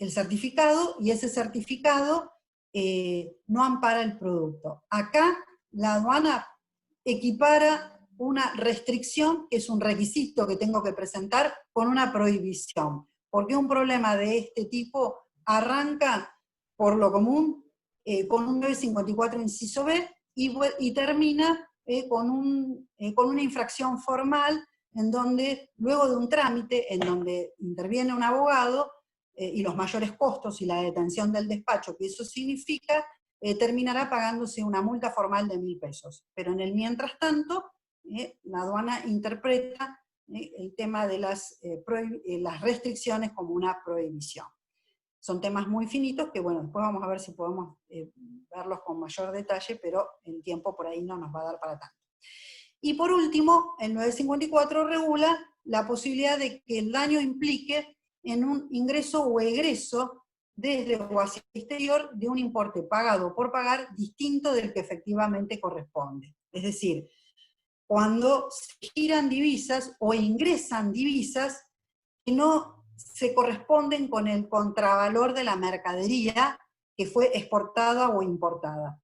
certificado, y ese certificado no ampara el producto. Acá la aduana equipara una restricción, que es un requisito que tengo que presentar, con una prohibición. Porque un problema de este tipo arranca, por lo común, con un 954 inciso B, y termina con una infracción formal, en donde, luego de un trámite, en donde interviene un abogado, y los mayores costos y la detención del despacho que eso significa, terminará pagándose una multa formal de 1.000 pesos. Pero en el mientras tanto, la aduana interpreta el tema de las restricciones como una prohibición. Son temas muy finitos que, bueno, después vamos a ver si podemos verlos con mayor detalle, pero el tiempo por ahí no nos va a dar para tanto. Y por último, el 954 regula la posibilidad de que el daño implique en un ingreso o egreso desde o hacia el exterior de un importe pagado por pagar distinto del que efectivamente corresponde. Es decir, cuando se giran divisas o ingresan divisas que no se corresponden con el contravalor de la mercadería que fue exportada o importada.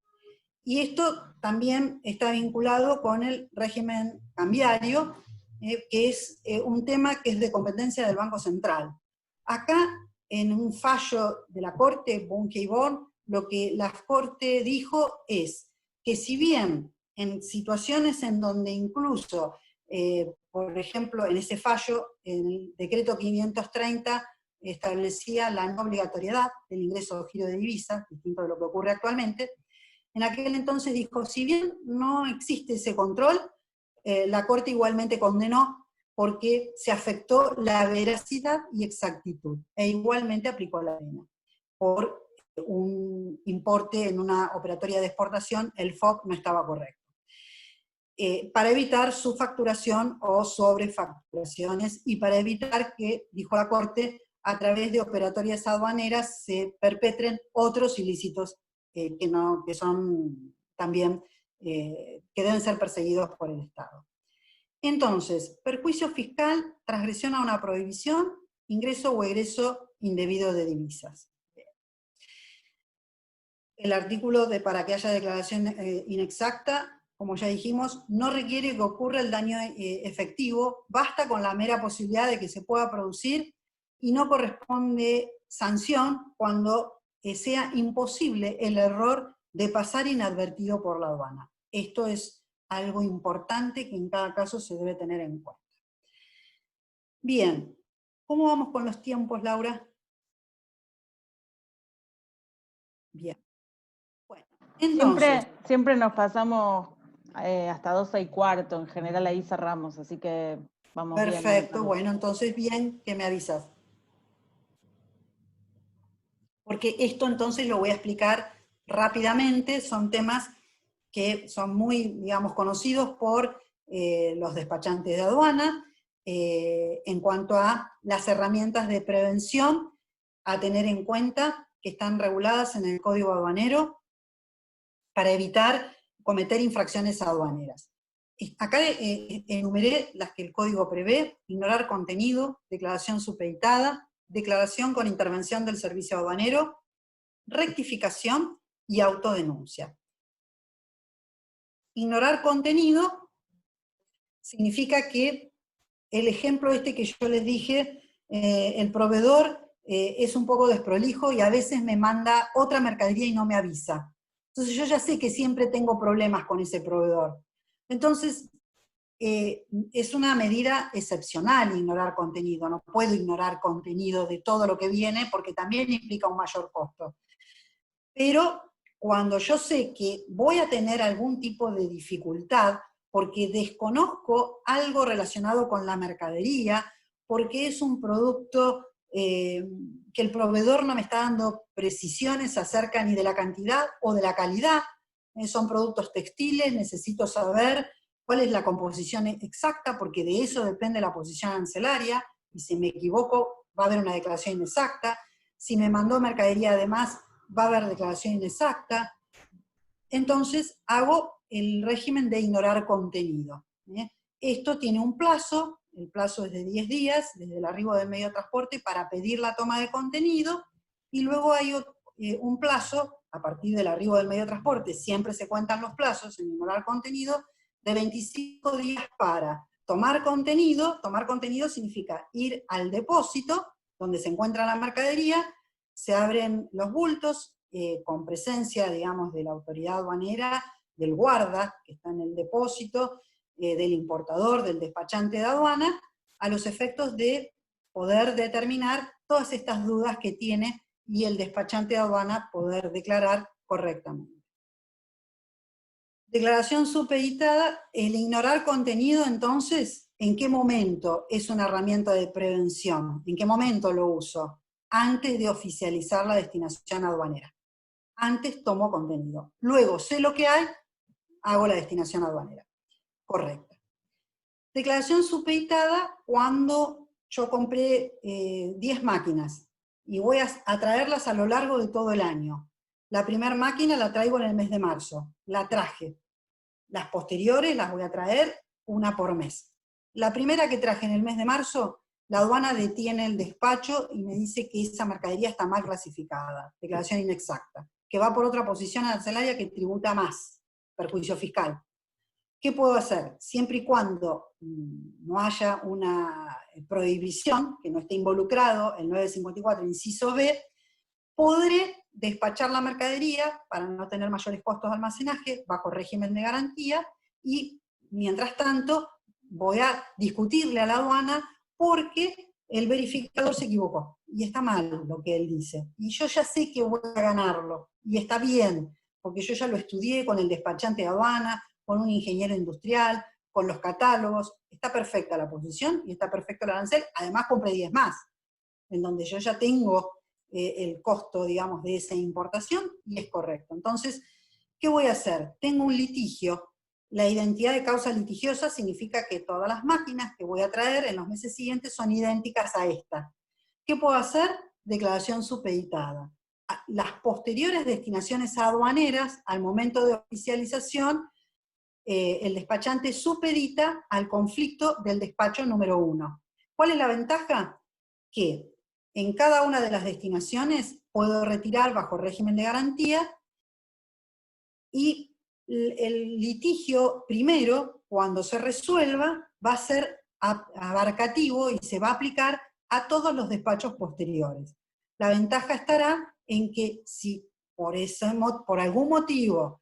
Y esto también está vinculado con el régimen cambiario, que es un tema que es de competencia del Banco Central. Acá, en un fallo de la Corte, Bunge y Born, lo que la Corte dijo es que si bien en situaciones en donde incluso, por ejemplo, en ese fallo, el decreto 530 establecía la no obligatoriedad del ingreso o giro de divisas, distinto de lo que ocurre actualmente, en aquel entonces dijo, si bien no existe ese control, la Corte igualmente condenó porque se afectó la veracidad y exactitud, e igualmente aplicó la pena. Por un importe en una operatoria de exportación, el FOB no estaba correcto. Para evitar subfacturación o sobrefacturaciones, y para evitar que, dijo la Corte, a través de operatorias aduaneras se perpetren otros ilícitos que son también, que deben ser perseguidos por el Estado. Entonces, perjuicio fiscal, transgresión a una prohibición, ingreso o egreso indebido de divisas. El artículo de para que haya declaración inexacta, como ya dijimos, no requiere que ocurra el daño efectivo, basta con la mera posibilidad de que se pueda producir y no corresponde sanción cuando sea imposible el error de pasar inadvertido por la aduana. Esto es algo importante que en cada caso se debe tener en cuenta. Bien, ¿cómo vamos con los tiempos, Laura? Bien. Bueno, entonces... Siempre nos pasamos hasta 12:15, en general ahí cerramos, así que vamos bien. Perfecto, bueno, entonces bien que me avisas. Porque esto entonces lo voy a explicar rápidamente, son temas que son muy, digamos, conocidos por los despachantes de aduana, en cuanto a las herramientas de prevención a tener en cuenta que están reguladas en el Código Aduanero para evitar cometer infracciones aduaneras. Acá enumeré las que el Código prevé: ignorar contenido, declaración supeditada, declaración con intervención del servicio aduanero, rectificación y autodenuncia. Ignorar contenido significa que el ejemplo este que yo les dije, el proveedor es un poco desprolijo y a veces me manda otra mercadería y no me avisa. Entonces yo ya sé que siempre tengo problemas con ese proveedor. Entonces, es una medida excepcional ignorar contenido. No puedo ignorar contenido de todo lo que viene porque también implica un mayor costo. Pero cuando yo sé que voy a tener algún tipo de dificultad porque desconozco algo relacionado con la mercadería, porque es un producto que el proveedor no me está dando precisiones acerca ni de la cantidad o de la calidad, son productos textiles, necesito saber cuál es la composición exacta, porque de eso depende la posición arancelaria, y si me equivoco va a haber una declaración inexacta. Si me mandó mercadería además, va a haber declaración inexacta. Entonces hago el régimen de ignorar contenido. Esto tiene un plazo, el plazo es de 10 días, desde el arribo del medio de transporte, para pedir la toma de contenido, y luego hay un plazo, a partir del arribo del medio de transporte, siempre se cuentan los plazos en ignorar contenido, de 25 días para tomar contenido. Tomar contenido significa ir al depósito, donde se encuentra la mercadería, se abren los bultos, con presencia, digamos, de la autoridad aduanera, del guarda, que está en el depósito, del importador, del despachante de aduana, a los efectos de poder determinar todas estas dudas que tiene y el despachante de aduana poder declarar correctamente. Declaración supeditada, el ignorar contenido, entonces, ¿en qué momento es una herramienta de prevención? ¿En qué momento lo uso? Antes de oficializar la destinación aduanera. Antes tomo contenido. Luego sé lo que hay, hago la destinación aduanera. Correcta. Declaración supeditada cuando yo compré 10 máquinas y voy a traerlas a lo largo de todo el año. La primera máquina la traigo en el mes de marzo. La traje. Las posteriores las voy a traer una por mes. La primera que traje en el mes de marzo, la aduana detiene el despacho y me dice que esa mercadería está mal clasificada, declaración inexacta, que va por otra posición arancelaria que tributa más, perjuicio fiscal. ¿Qué puedo hacer? Siempre y cuando no haya una prohibición, que no esté involucrado el 954, inciso B, podré despachar la mercadería para no tener mayores costos de almacenaje, bajo régimen de garantía, y mientras tanto voy a discutirle a la aduana porque el verificador se equivocó, y está mal lo que él dice. Y yo ya sé que voy a ganarlo, y está bien, porque yo ya lo estudié con el despachante de aduana, con un ingeniero industrial, con los catálogos. Está perfecta la posición y está perfecto el arancel. Además compré 10 más, en donde yo ya tengo el costo, digamos, de esa importación, y es correcto. Entonces, ¿qué voy a hacer? Tengo un litigio. La identidad de causa litigiosa significa que todas las máquinas que voy a traer en los meses siguientes son idénticas a esta. ¿Qué puedo hacer? Declaración supeditada. Las posteriores destinaciones aduaneras, al momento de oficialización, el despachante supedita al conflicto del despacho número 1. ¿Cuál es la ventaja? Que en cada una de las destinaciones puedo retirar bajo régimen de garantía, y el litigio primero, cuando se resuelva, va a ser abarcativo y se va a aplicar a todos los despachos posteriores. La ventaja estará en que si por algún motivo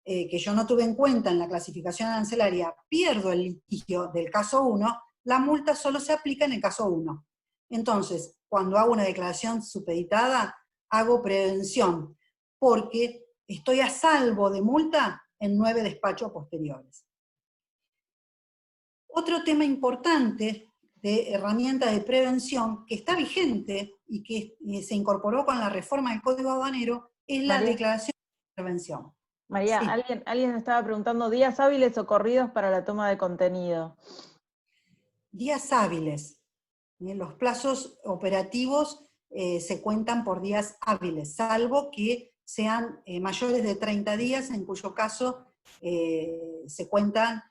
que yo no tuve en cuenta en la clasificación arancelaria, pierdo el litigio del caso 1, la multa solo se aplica en el caso 1. Entonces, cuando hago una declaración supeditada, hago prevención, porque estoy a salvo de multa en 9 despachos posteriores. Otro tema importante de herramienta de prevención que está vigente y que se incorporó con la reforma del Código Aduanero es la declaración de prevención. María, Sí. alguien estaba preguntando días hábiles o corridos para la toma de contenido. Días hábiles. Los plazos operativos se cuentan por días hábiles, salvo que sean mayores de 30 días, en cuyo caso se cuentan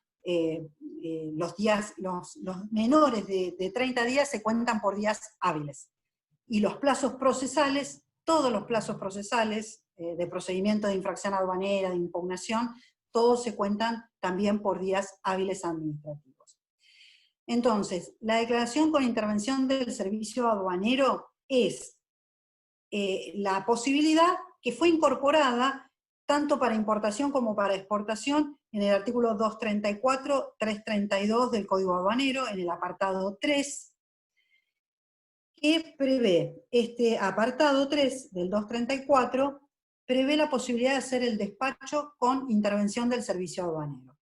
los menores de 30 días se cuentan por días hábiles. Y los plazos procesales, todos los plazos procesales de procedimiento de infracción aduanera, de impugnación, todos se cuentan también por días hábiles administrativos. Entonces, la declaración con intervención del servicio aduanero es la posibilidad que fue incorporada tanto para importación como para exportación en el artículo 234, 332 del Código Aduanero, en el apartado 3, que prevé, este apartado 3 del 234, prevé la posibilidad de hacer el despacho con intervención del servicio aduanero.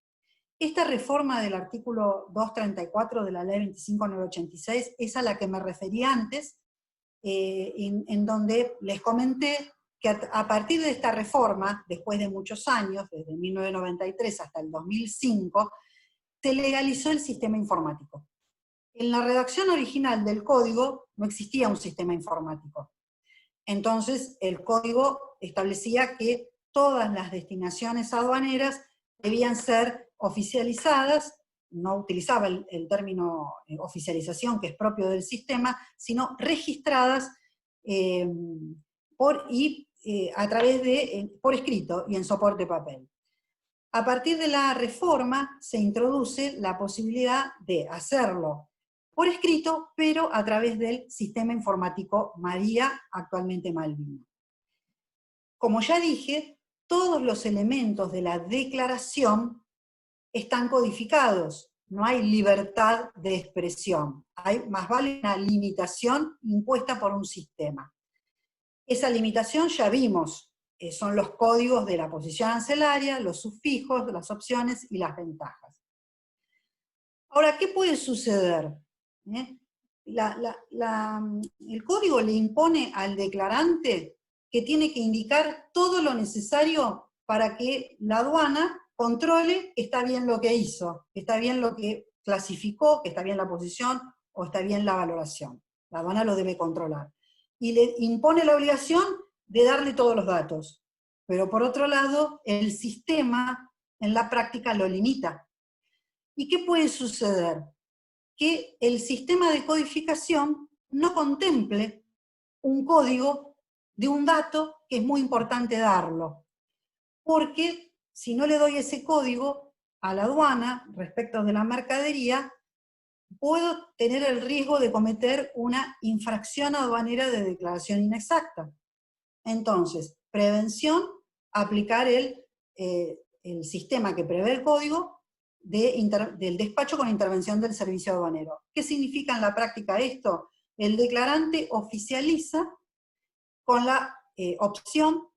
Esta reforma del artículo 234 de la ley 25.986 es a la que me referí antes, en donde les comenté que a partir de esta reforma, después de muchos años, desde 1993 hasta el 2005, se legalizó el sistema informático. En la redacción original del código no existía un sistema informático. Entonces, el código establecía que todas las destinaciones aduaneras debían ser oficializadas, no utilizaba el término oficialización, que es propio del sistema, sino registradas por escrito y en soporte papel. A partir de la reforma se introduce la posibilidad de hacerlo por escrito, pero a través del sistema informático María, actualmente Malvina. Como ya dije, todos los elementos de la declaración están codificados, no hay libertad de expresión, hay más vale una limitación impuesta por un sistema. Esa limitación ya vimos, son los códigos de la posición arancelaria, los sufijos, las opciones y las ventajas. Ahora, ¿qué puede suceder? El código le impone al declarante que tiene que indicar todo lo necesario para que la aduana controle que está bien lo que hizo, que está bien lo que clasificó, que está bien la posición o está bien la valoración. La aduana lo debe controlar. Y le impone la obligación de darle todos los datos. Pero por otro lado, el sistema en la práctica lo limita. ¿Y qué puede suceder? Que el sistema de codificación no contemple un código de un dato que es muy importante darlo. Porque si no le doy ese código a la aduana respecto de la mercadería, puedo tener el riesgo de cometer una infracción aduanera de declaración inexacta. Entonces, prevención, aplicar el sistema que prevé el código del despacho con intervención del servicio aduanero. ¿Qué significa en la práctica esto? El declarante oficializa con la opción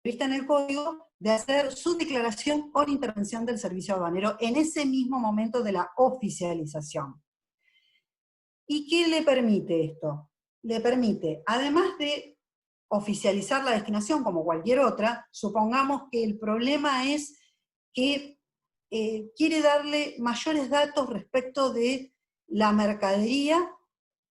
prevista en el código de hacer su declaración con intervención del servicio aduanero en ese mismo momento de la oficialización. ¿Y qué le permite esto? Le permite, además de oficializar la destinación como cualquier otra, supongamos que el problema es que quiere darle mayores datos respecto de la mercadería,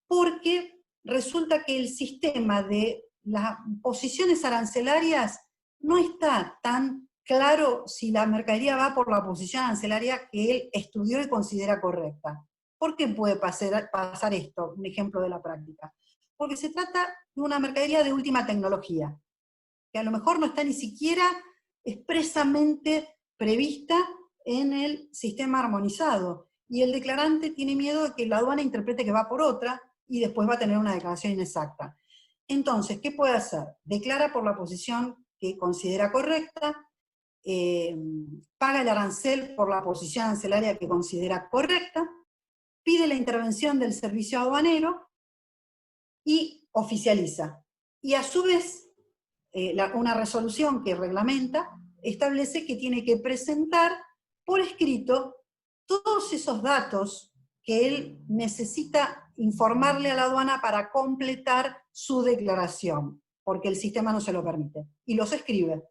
porque resulta que el sistema de las posiciones arancelarias no está tan claro si la mercadería va por la posición arancelaria que él estudió y considera correcta. ¿Por qué puede pasar esto? Un ejemplo de la práctica. Porque se trata de una mercadería de última tecnología, que a lo mejor no está ni siquiera expresamente prevista en el sistema armonizado, y el declarante tiene miedo de que la aduana interprete que va por otra, y después va a tener una declaración inexacta. Entonces, ¿qué puede hacer? Declara por la posición que considera correcta, paga el arancel por la posición arancelaria que considera correcta, pide la intervención del servicio aduanero y oficializa. Y a su vez, una resolución que reglamenta establece que tiene que presentar por escrito todos esos datos que él necesita informarle a la aduana para completar su declaración, porque el sistema no se lo permite, y los escribe.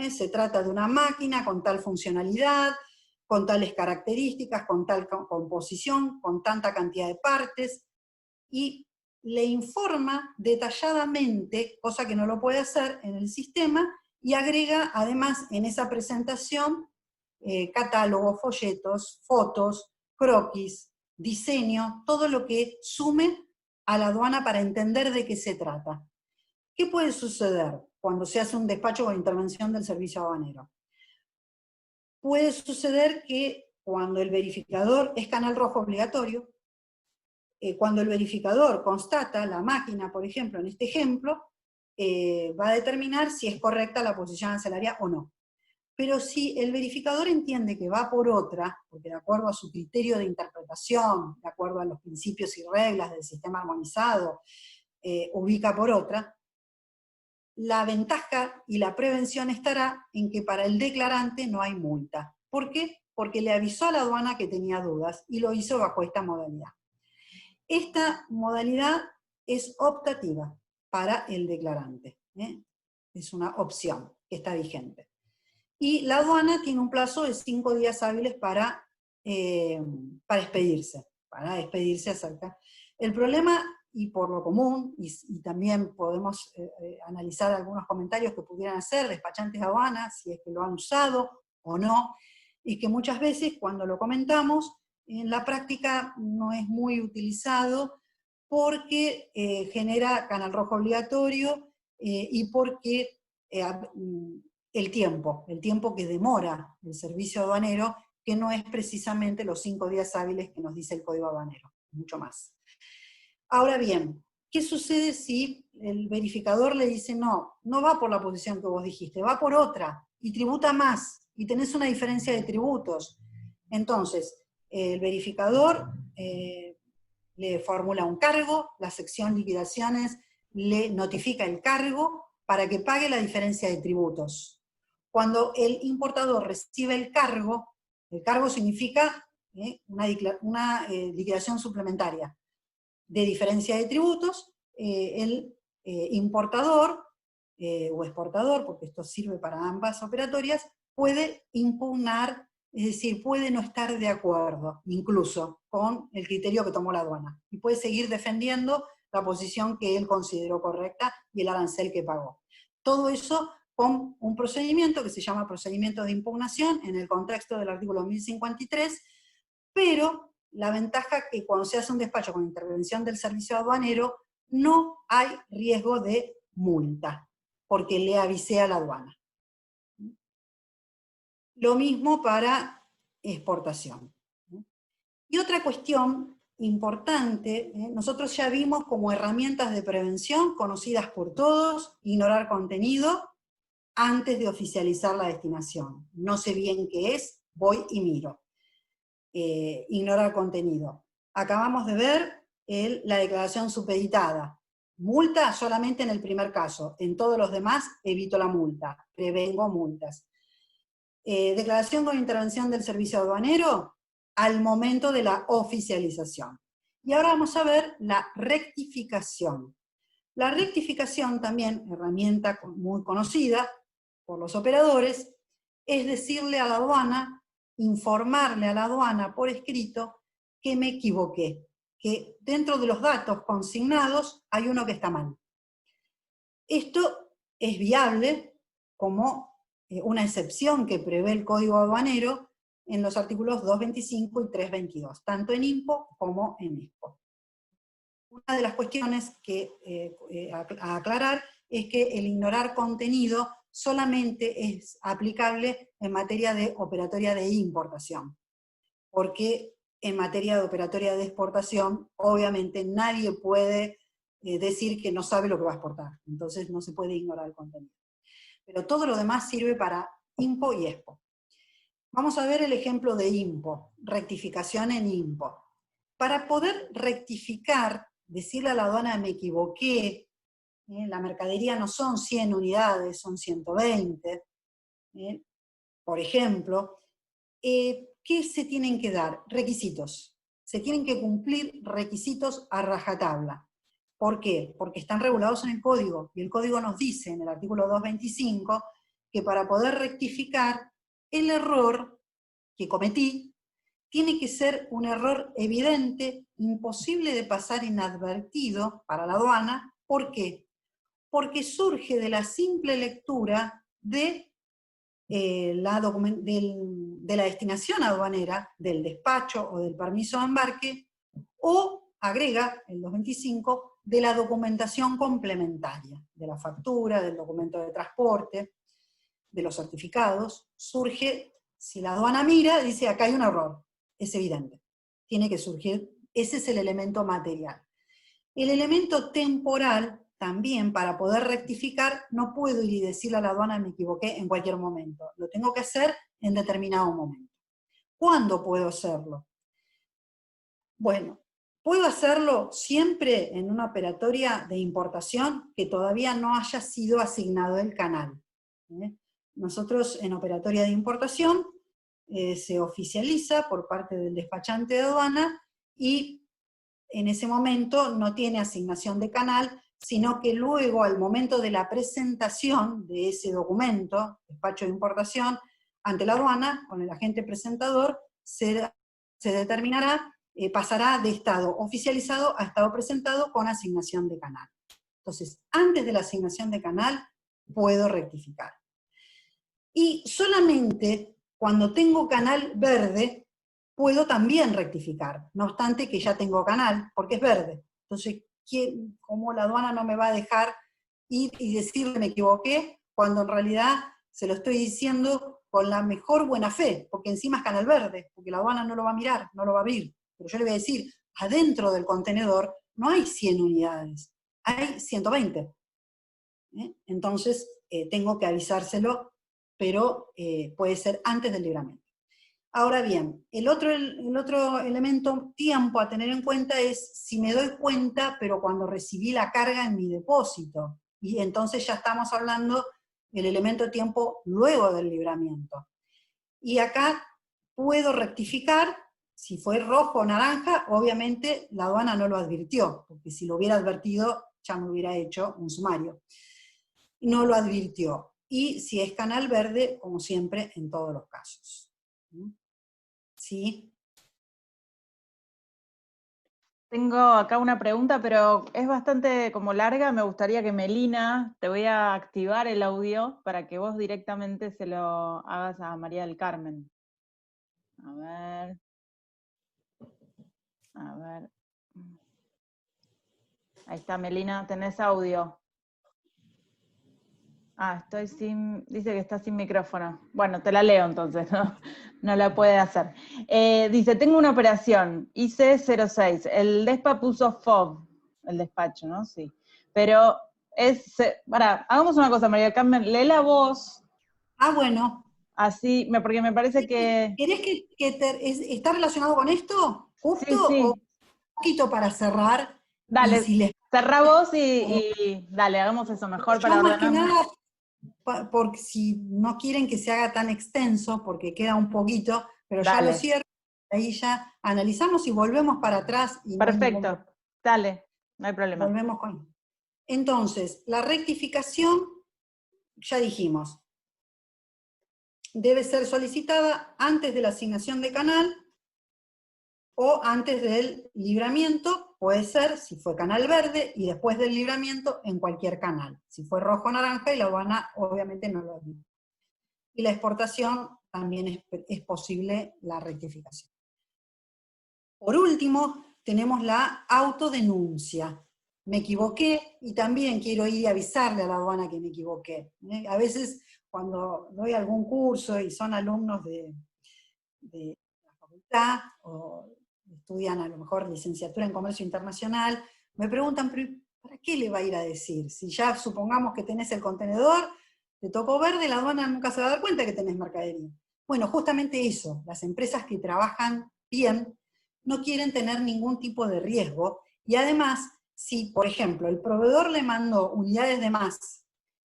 Se trata de una máquina con tal funcionalidad, con tales características, con tal composición, con tanta cantidad de partes, y le informa detalladamente, cosa que no lo puede hacer en el sistema, y agrega además en esa presentación catálogos, folletos, fotos, croquis, diseño, todo lo que sume a la aduana para entender de qué se trata. ¿Qué puede suceder cuando se hace un despacho con intervención del servicio aduanero? Puede suceder que cuando el verificador es canal rojo obligatorio, cuando el verificador constata, la máquina, por ejemplo, en este ejemplo, va a determinar si es correcta la posición arancelaria o no. Pero si el verificador entiende que va por otra, porque de acuerdo a su criterio de interpretación, de acuerdo a los principios y reglas del sistema armonizado, ubica por otra, la ventaja y la prevención estará en que para el declarante no hay multa. ¿Por qué? Porque le avisó a la aduana que tenía dudas y lo hizo bajo esta modalidad. Esta modalidad es optativa para el declarante, es una opción que está vigente. Y la aduana tiene un plazo de 5 días hábiles para expedirse acerca. El problema, y por lo común, y también podemos analizar algunos comentarios que pudieran hacer despachantes de aduanas, si es que lo han usado o no, y que muchas veces cuando lo comentamos, en la práctica no es muy utilizado porque genera canal rojo obligatorio y porque el tiempo que demora el servicio aduanero, que no es precisamente los 5 días hábiles que nos dice el Código Aduanero, mucho más. Ahora bien, ¿qué sucede si el verificador le dice no va por la posición que vos dijiste, va por otra, y tributa más, y tenés una diferencia de tributos? Entonces, el verificador le formula un cargo, la sección liquidaciones le notifica el cargo para que pague la diferencia de tributos. Cuando el importador recibe el cargo significa una liquidación suplementaria de diferencia de tributos, el importador o exportador, porque esto sirve para ambas operatorias, puede impugnar, es decir, puede no estar de acuerdo, incluso, con el criterio que tomó la aduana, y puede seguir defendiendo la posición que él consideró correcta y el arancel que pagó. Todo eso con un procedimiento que se llama procedimiento de impugnación en el contexto del artículo 1053, pero la ventaja es que cuando se hace un despacho con intervención del servicio aduanero, no hay riesgo de multa, porque le avisé a la aduana. Lo mismo para exportación. Y otra cuestión importante, nosotros ya vimos como herramientas de prevención, conocidas por todos, ignorar contenido antes de oficializar la destinación. No sé bien qué es, voy y miro. Ignorar contenido. Acabamos de ver la declaración supeditada. Multa solamente en el primer caso, en todos los demás evito la multa, prevengo multas. Declaración con intervención del servicio aduanero al momento de la oficialización. Y ahora vamos a ver la rectificación. La rectificación también, herramienta muy conocida por los operadores, es decirle a la aduana, informarle a la aduana por escrito que me equivoqué, que dentro de los datos consignados hay uno que está mal. Esto es viable como una excepción que prevé el Código Aduanero en los artículos 225 y 322, tanto en IMPO como en EXPO. Una de las cuestiones a aclarar es que el ignorar contenido solamente es aplicable en materia de operatoria de importación, porque en materia de operatoria de exportación, obviamente nadie puede decir que no sabe lo que va a exportar, entonces no se puede ignorar el contenido. Pero todo lo demás sirve para IMPO y EXPO. Vamos a ver el ejemplo de IMPO, rectificación en IMPO. Para poder rectificar, decirle a la aduana me equivoqué, la mercadería no son 100 unidades, son 120, por ejemplo, ¿qué se tienen que dar? Requisitos. Se tienen que cumplir requisitos a rajatabla. ¿Por qué? Porque están regulados en el código, y el código nos dice en el artículo 225 que para poder rectificar el error que cometí, tiene que ser un error evidente, imposible de pasar inadvertido para la aduana. ¿Por qué? Porque surge de la simple lectura de la destinación aduanera, del despacho o del permiso de embarque, o agrega, el 225, de la documentación complementaria, de la factura, del documento de transporte, de los certificados. Surge, si la aduana mira, dice acá hay un error, es evidente, tiene que surgir, ese es el elemento material. El elemento temporal, también para poder rectificar, no puedo ir y decirle a la aduana me equivoqué en cualquier momento, lo tengo que hacer en determinado momento. ¿Cuándo puedo hacerlo? Bueno, puedo hacerlo siempre en una operatoria de importación que todavía no haya sido asignado el canal. Nosotros en operatoria de importación se oficializa por parte del despachante de aduana y en ese momento no tiene asignación de canal, sino que luego al momento de la presentación de ese documento, despacho de importación, ante la aduana, con el agente presentador, se determinará, pasará de estado oficializado a estado presentado con asignación de canal. Entonces, antes de la asignación de canal, puedo rectificar. Y solamente cuando tengo canal verde, puedo también rectificar, no obstante que ya tengo canal, porque es verde. Entonces, ¿cómo la aduana no me va a dejar ir y decirle me equivoqué, cuando en realidad se lo estoy diciendo con la mejor buena fe, porque encima es canal verde, porque la aduana no lo va a mirar, no lo va a abrir. Pero yo le voy a decir, adentro del contenedor no hay 100 unidades, hay 120. Entonces, tengo que avisárselo, pero puede ser antes del libramiento. Ahora bien, el otro elemento, tiempo a tener en cuenta es si me doy cuenta, pero cuando recibí la carga en mi depósito. Y entonces ya estamos hablando del elemento tiempo luego del libramiento. Y acá puedo rectificar, si fue rojo o naranja, obviamente la aduana no lo advirtió, porque si lo hubiera advertido ya me hubiera hecho un sumario. No lo advirtió. Y si es canal verde, como siempre, en todos los casos. ¿Sí? Tengo acá una pregunta, pero es bastante como larga. Me gustaría que Melina, te voy a activar el audio para que vos directamente se lo hagas a María del Carmen. A ver. A ver. Ahí está, Melina, tenés audio. Dice que está sin micrófono. Bueno, te la leo entonces, ¿no? No la puede hacer. Dice, tengo una operación, IC06, el DESPA puso FOB, el despacho, ¿no? Sí. Pero hagamos una cosa, María Carmen, lee la voz. Ah, bueno. Así, porque me parece que... ¿Querés que está relacionado con esto? ¿Justo? Sí, sí. ¿O un poquito para cerrar? Dale, cerrá vos y y dale, hagamos eso mejor para yo más que ordenarnos. nada, porque si no quieren que se haga tan extenso, porque queda un poquito, pero Dale. ya lo cierro, ahí ya analizamos y volvemos para atrás. Y Perfecto, dale, no hay problema. Volvemos con... Entonces, la rectificación, ya dijimos, debe ser solicitada antes de la asignación de canal o antes del libramiento, puede ser, si fue canal verde, y después del libramiento en cualquier canal. Si fue rojo o naranja, y la aduana obviamente no lo admite. y la exportación también es posible la rectificación. Por último, tenemos la autodenuncia. Me equivoqué y también quiero ir y avisarle a la aduana que me equivoqué. A veces cuando doy algún curso y son alumnos de la facultad o estudian a lo mejor licenciatura en comercio internacional, me preguntan, ¿para qué le va a ir a decir? Si ya supongamos que tenés el contenedor, te tocó verde, la aduana nunca se va a dar cuenta que tenés mercadería. Bueno, justamente eso, las empresas que trabajan bien no quieren tener ningún tipo de riesgo, y además, si por ejemplo el proveedor le mandó unidades de más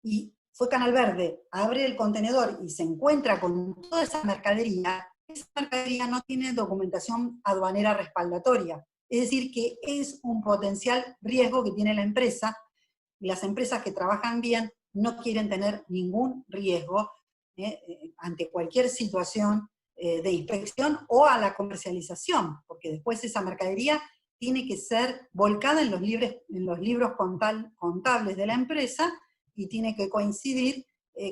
y fue Canal Verde, abre el contenedor y se encuentra con toda esa mercadería no tiene documentación aduanera respaldatoria. Es decir, que es un potencial riesgo que tiene la empresa, y las empresas que trabajan bien no quieren tener ningún riesgo ante cualquier situación de inspección o a la comercialización, porque después esa mercadería tiene que ser volcada en los libros contables de la empresa, y tiene que coincidir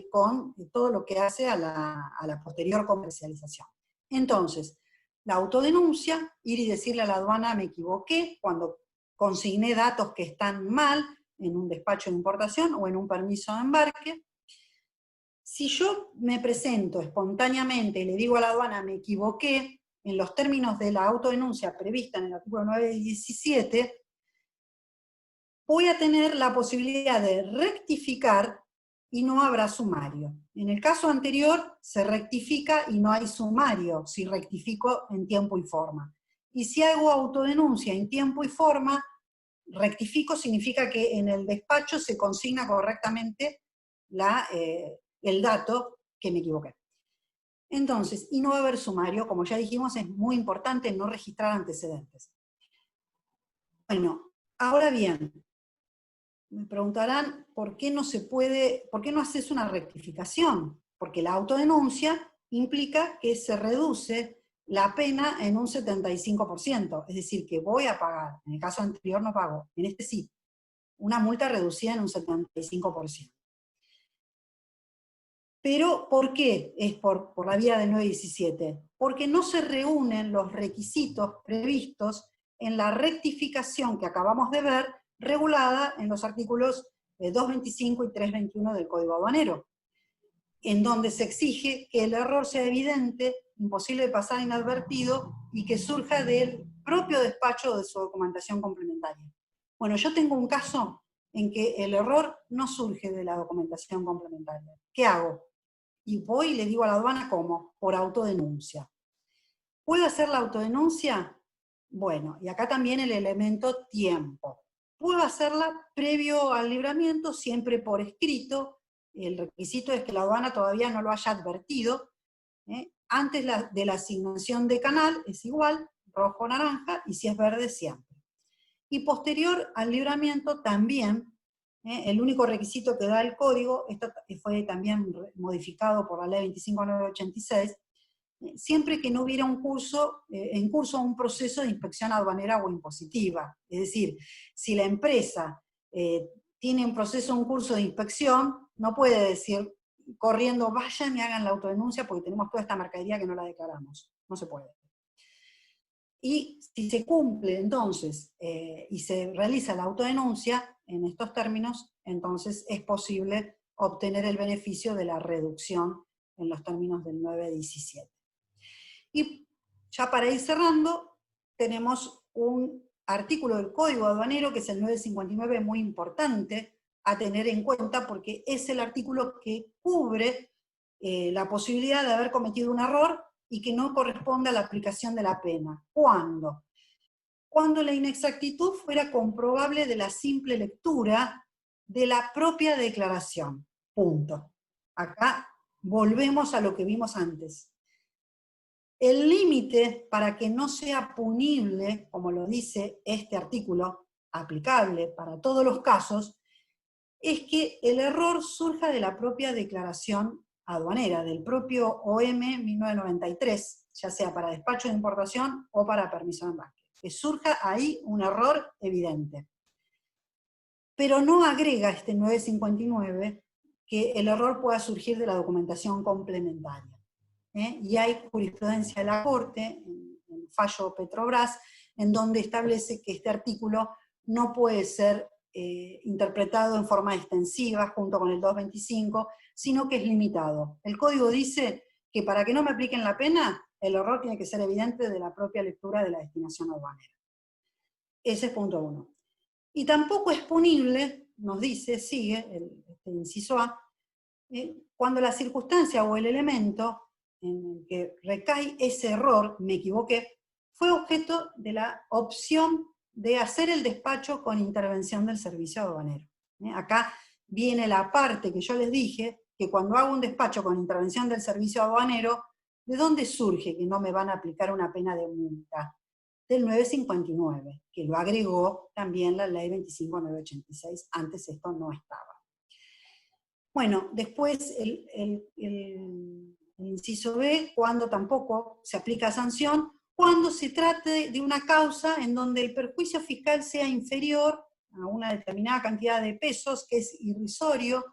con todo lo que hace a la posterior comercialización. Entonces, la autodenuncia, ir y decirle a la aduana me equivoqué cuando consigné datos que están mal en un despacho de importación o en un permiso de embarque. Si yo me presento espontáneamente y le digo a la aduana me equivoqué, en los términos de la autodenuncia prevista en el artículo 917, voy a tener la posibilidad de rectificar y no habrá sumario. En el caso anterior se rectifica y no hay sumario si rectifico en tiempo y forma. Y si hago autodenuncia en tiempo y forma, rectifico significa que en el despacho se consigna correctamente el dato que me equivoqué. Entonces, y no va a haber sumario, como ya dijimos, es muy importante no registrar antecedentes. Bueno, ahora bien, me preguntarán ¿por qué no haces una rectificación? Porque la autodenuncia implica que se reduce la pena en un 75%, es decir, que voy a pagar, en el caso anterior no pago, en este sí, una multa reducida en un 75%. Pero, ¿por qué es por la vía del 917? Porque no se reúnen los requisitos previstos en la rectificación que acabamos de ver, regulada en los artículos 225 y 321 del Código Aduanero, en donde se exige que el error sea evidente, imposible de pasar inadvertido, y que surja del propio despacho o de su documentación complementaria. Bueno, yo tengo un caso en que el error no surge de la documentación complementaria. ¿Qué hago? Y voy y le digo a la aduana ¿cómo? Por autodenuncia. ¿Puedo hacer la autodenuncia? Bueno, y acá también el elemento tiempo. Puedo hacerla previo al libramiento, siempre por escrito. El requisito es que la aduana todavía no lo haya advertido. Antes de la asignación de canal es igual, rojo o naranja, y si es verde siempre. Y posterior al libramiento también, el único requisito que da el código, esto fue también modificado por la ley 25986, siempre que no hubiera en curso un proceso de inspección aduanera o impositiva. Es decir, si la empresa tiene un curso de inspección, no puede decir corriendo, vayan y hagan la autodenuncia porque tenemos toda esta mercadería que no la declaramos. No se puede. Y si se cumple entonces y se realiza la autodenuncia en estos términos, entonces es posible obtener el beneficio de la reducción en los términos del 917. Y ya para ir cerrando, tenemos un artículo del Código Aduanero, que es el 959, muy importante a tener en cuenta, porque es el artículo que cubre la posibilidad de haber cometido un error y que no corresponde a la aplicación de la pena. ¿Cuándo? Cuando la inexactitud fuera comprobable de la simple lectura de la propia declaración. Punto. Acá volvemos a lo que vimos antes. El límite para que no sea punible, como lo dice este artículo, aplicable para todos los casos, es que el error surja de la propia declaración aduanera, del propio OM 1993, ya sea para despacho de importación o para permiso de embarque. Que surja ahí un error evidente. Pero no agrega este 959 que el error pueda surgir de la documentación complementaria. Y hay jurisprudencia de la Corte, en el fallo Petrobras, en donde establece que este artículo no puede ser interpretado en forma extensiva junto con el 225, sino que es limitado. El código dice que para que no me apliquen la pena, el error tiene que ser evidente de la propia lectura de la destinación aduanera. Ese es punto 1. Y tampoco es punible, nos dice, sigue el inciso A, cuando la circunstancia o el elemento en el que recae ese error, me equivoqué, fue objeto de la opción de hacer el despacho con intervención del servicio aduanero. Acá viene la parte que yo les dije, que cuando hago un despacho con intervención del servicio aduanero, ¿de dónde surge que no me van a aplicar una pena de multa? Del 959, que lo agregó también la ley 25986, antes esto no estaba. Bueno, después el inciso B, cuando tampoco se aplica sanción, cuando se trate de una causa en donde el perjuicio fiscal sea inferior a una determinada cantidad de pesos, que es irrisorio,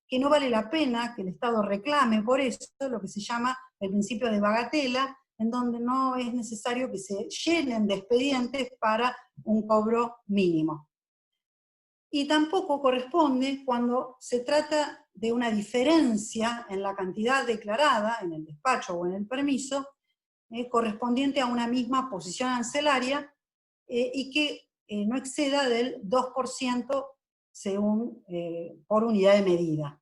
que no vale la pena que el Estado reclame por eso, lo que se llama el principio de bagatela, en donde no es necesario que se llenen de expedientes para un cobro mínimo. Y tampoco corresponde cuando se trata de una diferencia en la cantidad declarada en el despacho o en el permiso, correspondiente a una misma posición arancelaria y que no exceda del 2% según, por unidad de medida.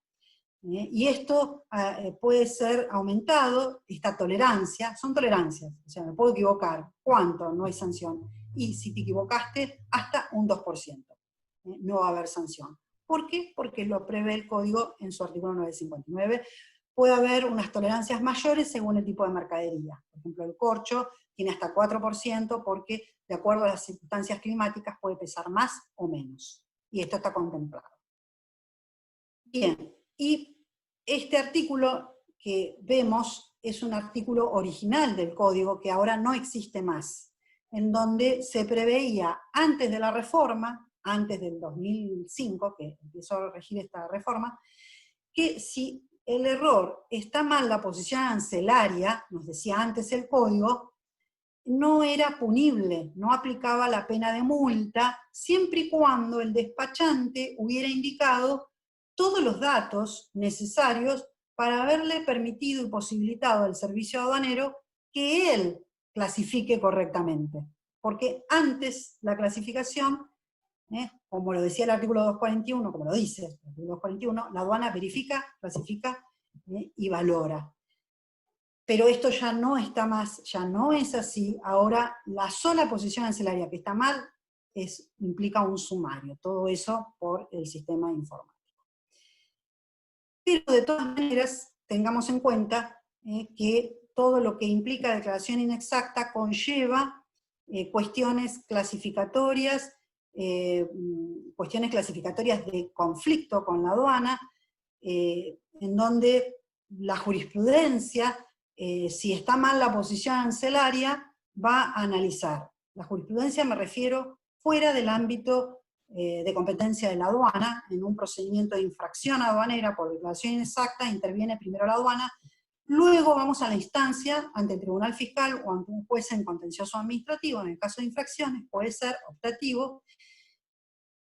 Y esto puede ser aumentado, esta tolerancia, son tolerancias, o sea, me puedo equivocar, ¿cuánto? No hay sanción. Y si te equivocaste, hasta un 2%. No va a haber sanción. ¿Por qué? Porque lo prevé el código en su artículo 959. Puede haber unas tolerancias mayores según el tipo de mercadería. Por ejemplo, el corcho tiene hasta 4% porque, de acuerdo a las circunstancias climáticas, puede pesar más o menos. Y esto está contemplado. Bien, y este artículo que vemos es un artículo original del código que ahora no existe más, en donde se preveía antes de la reforma, antes del 2005, que empezó a regir esta reforma, que si el error está mal la posición arancelaria, nos decía antes el código, no era punible, no aplicaba la pena de multa, siempre y cuando el despachante hubiera indicado todos los datos necesarios para haberle permitido y posibilitado al servicio aduanero que él clasifique correctamente. Porque antes la clasificación, como lo decía el artículo 241, como lo dice el artículo 241, la aduana verifica, clasifica y valora. Pero esto ya no está más, ya no es así. Ahora la sola posición arancelaria que está mal implica un sumario, todo eso por el sistema informático. Pero de todas maneras, tengamos en cuenta que todo lo que implica declaración inexacta conlleva cuestiones clasificatorias de conflicto con la aduana, en donde la jurisprudencia, si está mal la posición arancelaria, va a analizar. La jurisprudencia me refiero fuera del ámbito de competencia de la aduana, en un procedimiento de infracción aduanera por declaración inexacta, interviene primero la aduana, luego vamos a la instancia ante el tribunal fiscal o ante un juez en contencioso administrativo, en el caso de infracciones puede ser optativo,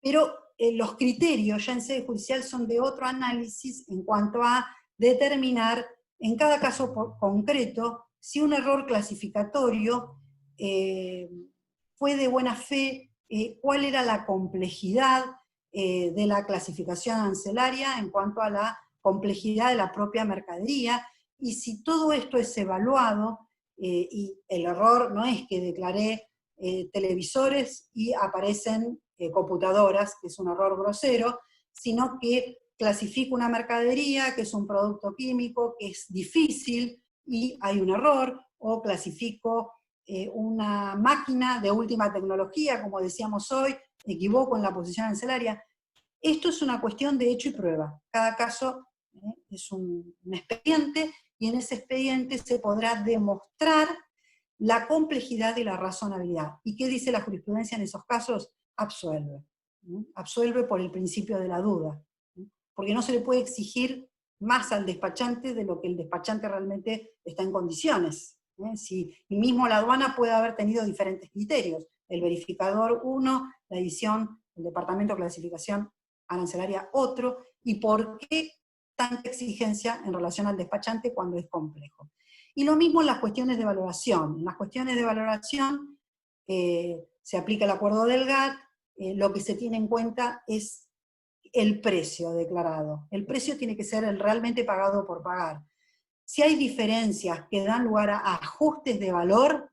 pero los criterios ya en sede judicial son de otro análisis en cuanto a determinar en cada caso concreto si un error clasificatorio fue de buena fe, cuál era la complejidad de la clasificación arancelaria en cuanto a la complejidad de la propia mercadería, y si todo esto es evaluado, y el error no es que declaré televisores y aparecen computadoras, que es un error grosero, sino que clasifico una mercadería que es un producto químico, que es difícil y hay un error, o clasifico una máquina de última tecnología, como decíamos hoy, me equivoco en la posición arancelaria. Esto es una cuestión de hecho y prueba. Cada caso es un expediente, y en ese expediente se podrá demostrar la complejidad y la razonabilidad. ¿Y qué dice la jurisprudencia en esos casos? Absuelve. Absuelve por el principio de la duda. porque no se le puede exigir más al despachante de lo que el despachante realmente está en condiciones. Y mismo la aduana puede haber tenido diferentes criterios. El verificador uno, la edición, el departamento de clasificación arancelaria otro, y por qué tanta exigencia en relación al despachante cuando es complejo. Y lo mismo en las cuestiones de valoración. En las cuestiones de valoración se aplica el acuerdo del GATT, lo que se tiene en cuenta es el precio declarado. El precio tiene que ser el realmente pagado por pagar. Si hay diferencias que dan lugar a ajustes de valor,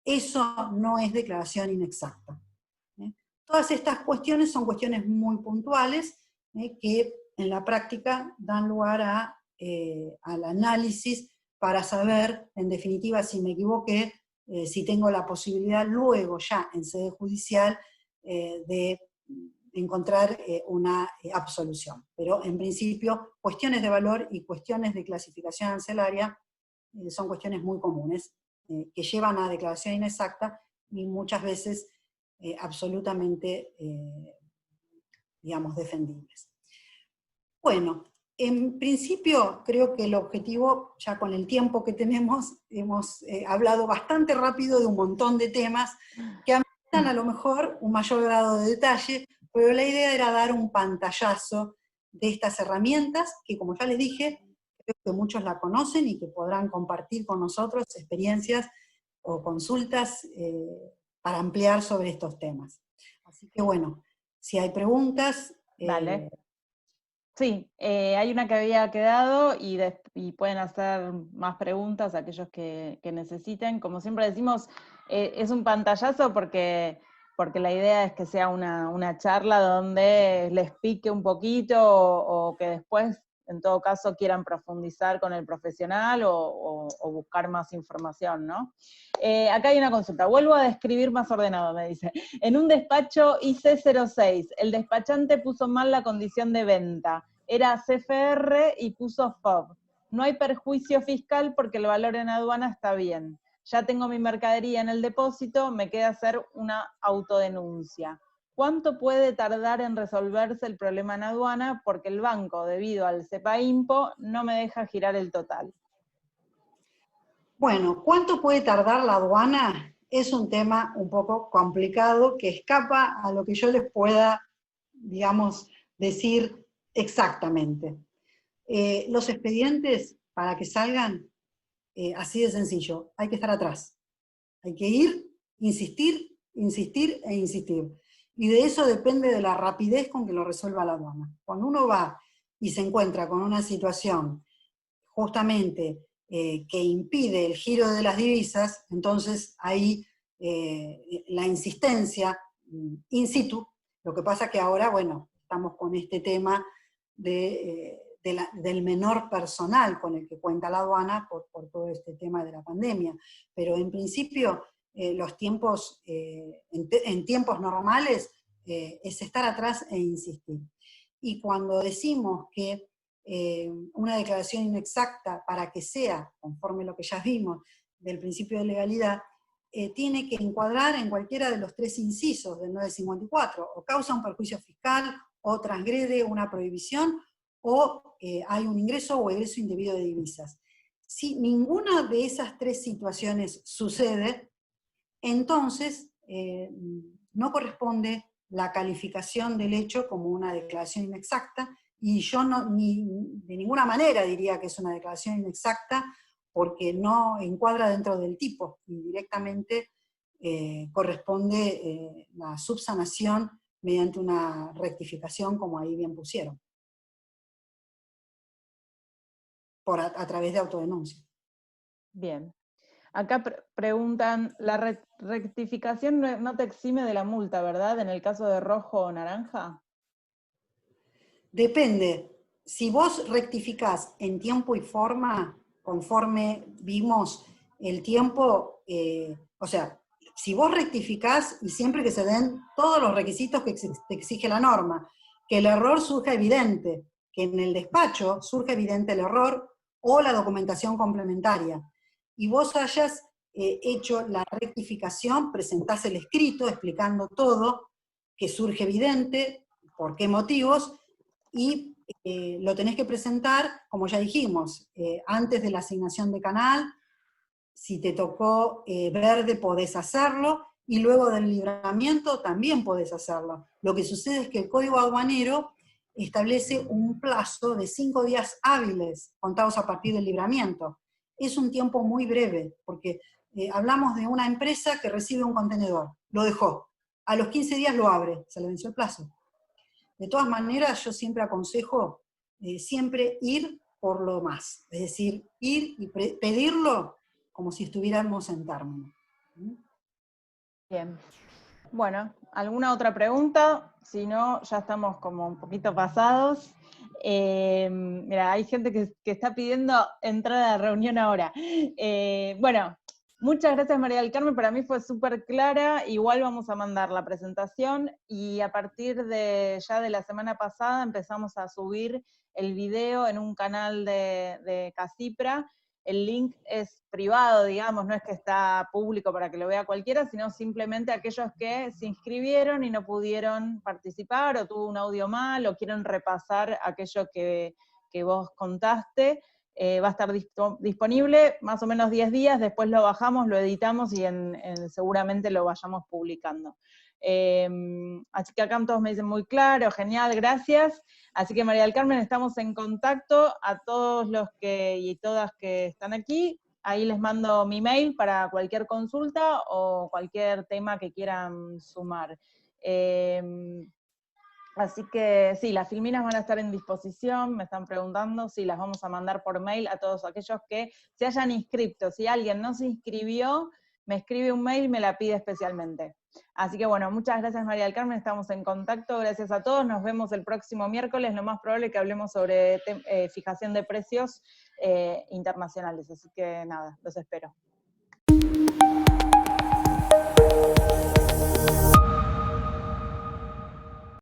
eso no es declaración inexacta. Todas estas cuestiones son cuestiones muy puntuales que en la práctica dan lugar al análisis para saber, en definitiva, si me equivoqué, si tengo la posibilidad luego ya en sede judicial de encontrar una absolución. Pero en principio, cuestiones de valor y cuestiones de clasificación arancelaria son cuestiones muy comunes, que llevan a declaración inexacta y muchas veces absolutamente, digamos, defendibles. Bueno, en principio creo que el objetivo, ya con el tiempo que tenemos, hemos hablado bastante rápido de un montón de temas que ameritan a lo mejor un mayor grado de detalle, pero la idea era dar un pantallazo de estas herramientas, que como ya les dije, creo que muchos la conocen y que podrán compartir con nosotros experiencias o consultas para ampliar sobre estos temas. Así que bueno, si hay preguntas... Vale. Sí, hay una que había quedado y pueden hacer más preguntas a aquellos que necesiten. Como siempre decimos, es un pantallazo porque la idea es que sea una charla donde les pique un poquito o que después, en todo caso, quieran profundizar con el profesional o buscar más información, ¿no? Acá hay una consulta. Vuelvo a describir más ordenado, me dice. En un despacho IC06, el despachante puso mal la condición de venta. Era CFR y puso FOB. No hay perjuicio fiscal porque el valor en aduana está bien. Ya tengo mi mercadería en el depósito, me queda hacer una autodenuncia. ¿Cuánto puede tardar en resolverse el problema en aduana? Porque el banco, debido al CEPAIMPO, no me deja girar el total. Bueno, ¿cuánto puede tardar la aduana? Es un tema un poco complicado que escapa a lo que yo les pueda, digamos, decir exactamente. Los expedientes, para que salgan, así de sencillo, hay que estar atrás. Hay que ir, insistir, insistir e insistir. Y de eso depende de la rapidez con que lo resuelva la aduana. Cuando uno va y se encuentra con una situación justamente que impide el giro de las divisas, entonces ahí la insistencia in situ. Lo que pasa que ahora, bueno, estamos con este tema del menor personal con el que cuenta la aduana por todo este tema de la pandemia. Pero en principio, los tiempos, en tiempos normales, es estar atrás e insistir. Y cuando decimos que una declaración inexacta, para que sea, conforme lo que ya vimos, del principio de legalidad, tiene que encuadrar en cualquiera de los tres incisos del 954, o causa un perjuicio fiscal, o transgrede una prohibición, o hay un ingreso o egreso indebido de divisas. Si ninguna de esas tres situaciones sucede, entonces no corresponde la calificación del hecho como una declaración inexacta, y yo de ninguna manera diría que es una declaración inexacta, porque no encuadra dentro del tipo, y directamente corresponde la subsanación mediante una rectificación, como ahí bien pusieron, a través de autodenuncia. Bien. Acá preguntan, la rectificación no te exime de la multa, ¿verdad? En el caso de rojo o naranja. Depende. Si vos rectificás en tiempo y forma, conforme vimos el tiempo, o sea, si vos rectificás y siempre que se den todos los requisitos que te exige la norma, que el error surja evidente, que en el despacho surja evidente el error o la documentación complementaria, y vos hayas hecho la rectificación, presentás el escrito explicando todo, que surge evidente, por qué motivos, y lo tenés que presentar, como ya dijimos, antes de la asignación de canal. Si te tocó verde podés hacerlo, y luego del libramiento también podés hacerlo. Lo que sucede es que el Código Aduanero establece un plazo de 5 días hábiles, contados a partir del libramiento. Es un tiempo muy breve, porque hablamos de una empresa que recibe un contenedor, lo dejó, a los 15 días lo abre, se le venció el plazo. De todas maneras, yo siempre aconsejo siempre ir por lo más, es decir, ir y pedirlo como si estuviéramos en término. Bien. Bueno, ¿alguna otra pregunta? Si no, ya estamos como un poquito pasados. Mira, hay gente que está pidiendo entrar a la reunión ahora. Bueno, muchas gracias María del Carmen, para mí fue súper clara. Igual vamos a mandar la presentación y a partir de ya de la semana pasada empezamos a subir el video en un canal de Casipra. El link es privado, digamos, no es que está público para que lo vea cualquiera, sino simplemente aquellos que se inscribieron y no pudieron participar, o tuvo un audio mal, o quieren repasar aquello que vos contaste. Va a estar disponible más o menos 10 días, después lo bajamos, lo editamos y seguramente lo vayamos publicando. Así que acá todos me dicen muy claro, genial, gracias. Así que María del Carmen, estamos en contacto, a todos los y todas que están aquí. Ahí les mando mi mail para cualquier consulta o cualquier tema que quieran sumar. Así que sí, las filminas van a estar en disposición, me están preguntando, sí, las vamos a mandar por mail a todos aquellos que se hayan inscrito. Si alguien no se inscribió, me escribe un mail y me la pide especialmente. Así que bueno, muchas gracias María del Carmen, estamos en contacto, gracias a todos, nos vemos el próximo miércoles, lo más probable es que hablemos sobre fijación de precios internacionales, así que nada, los espero.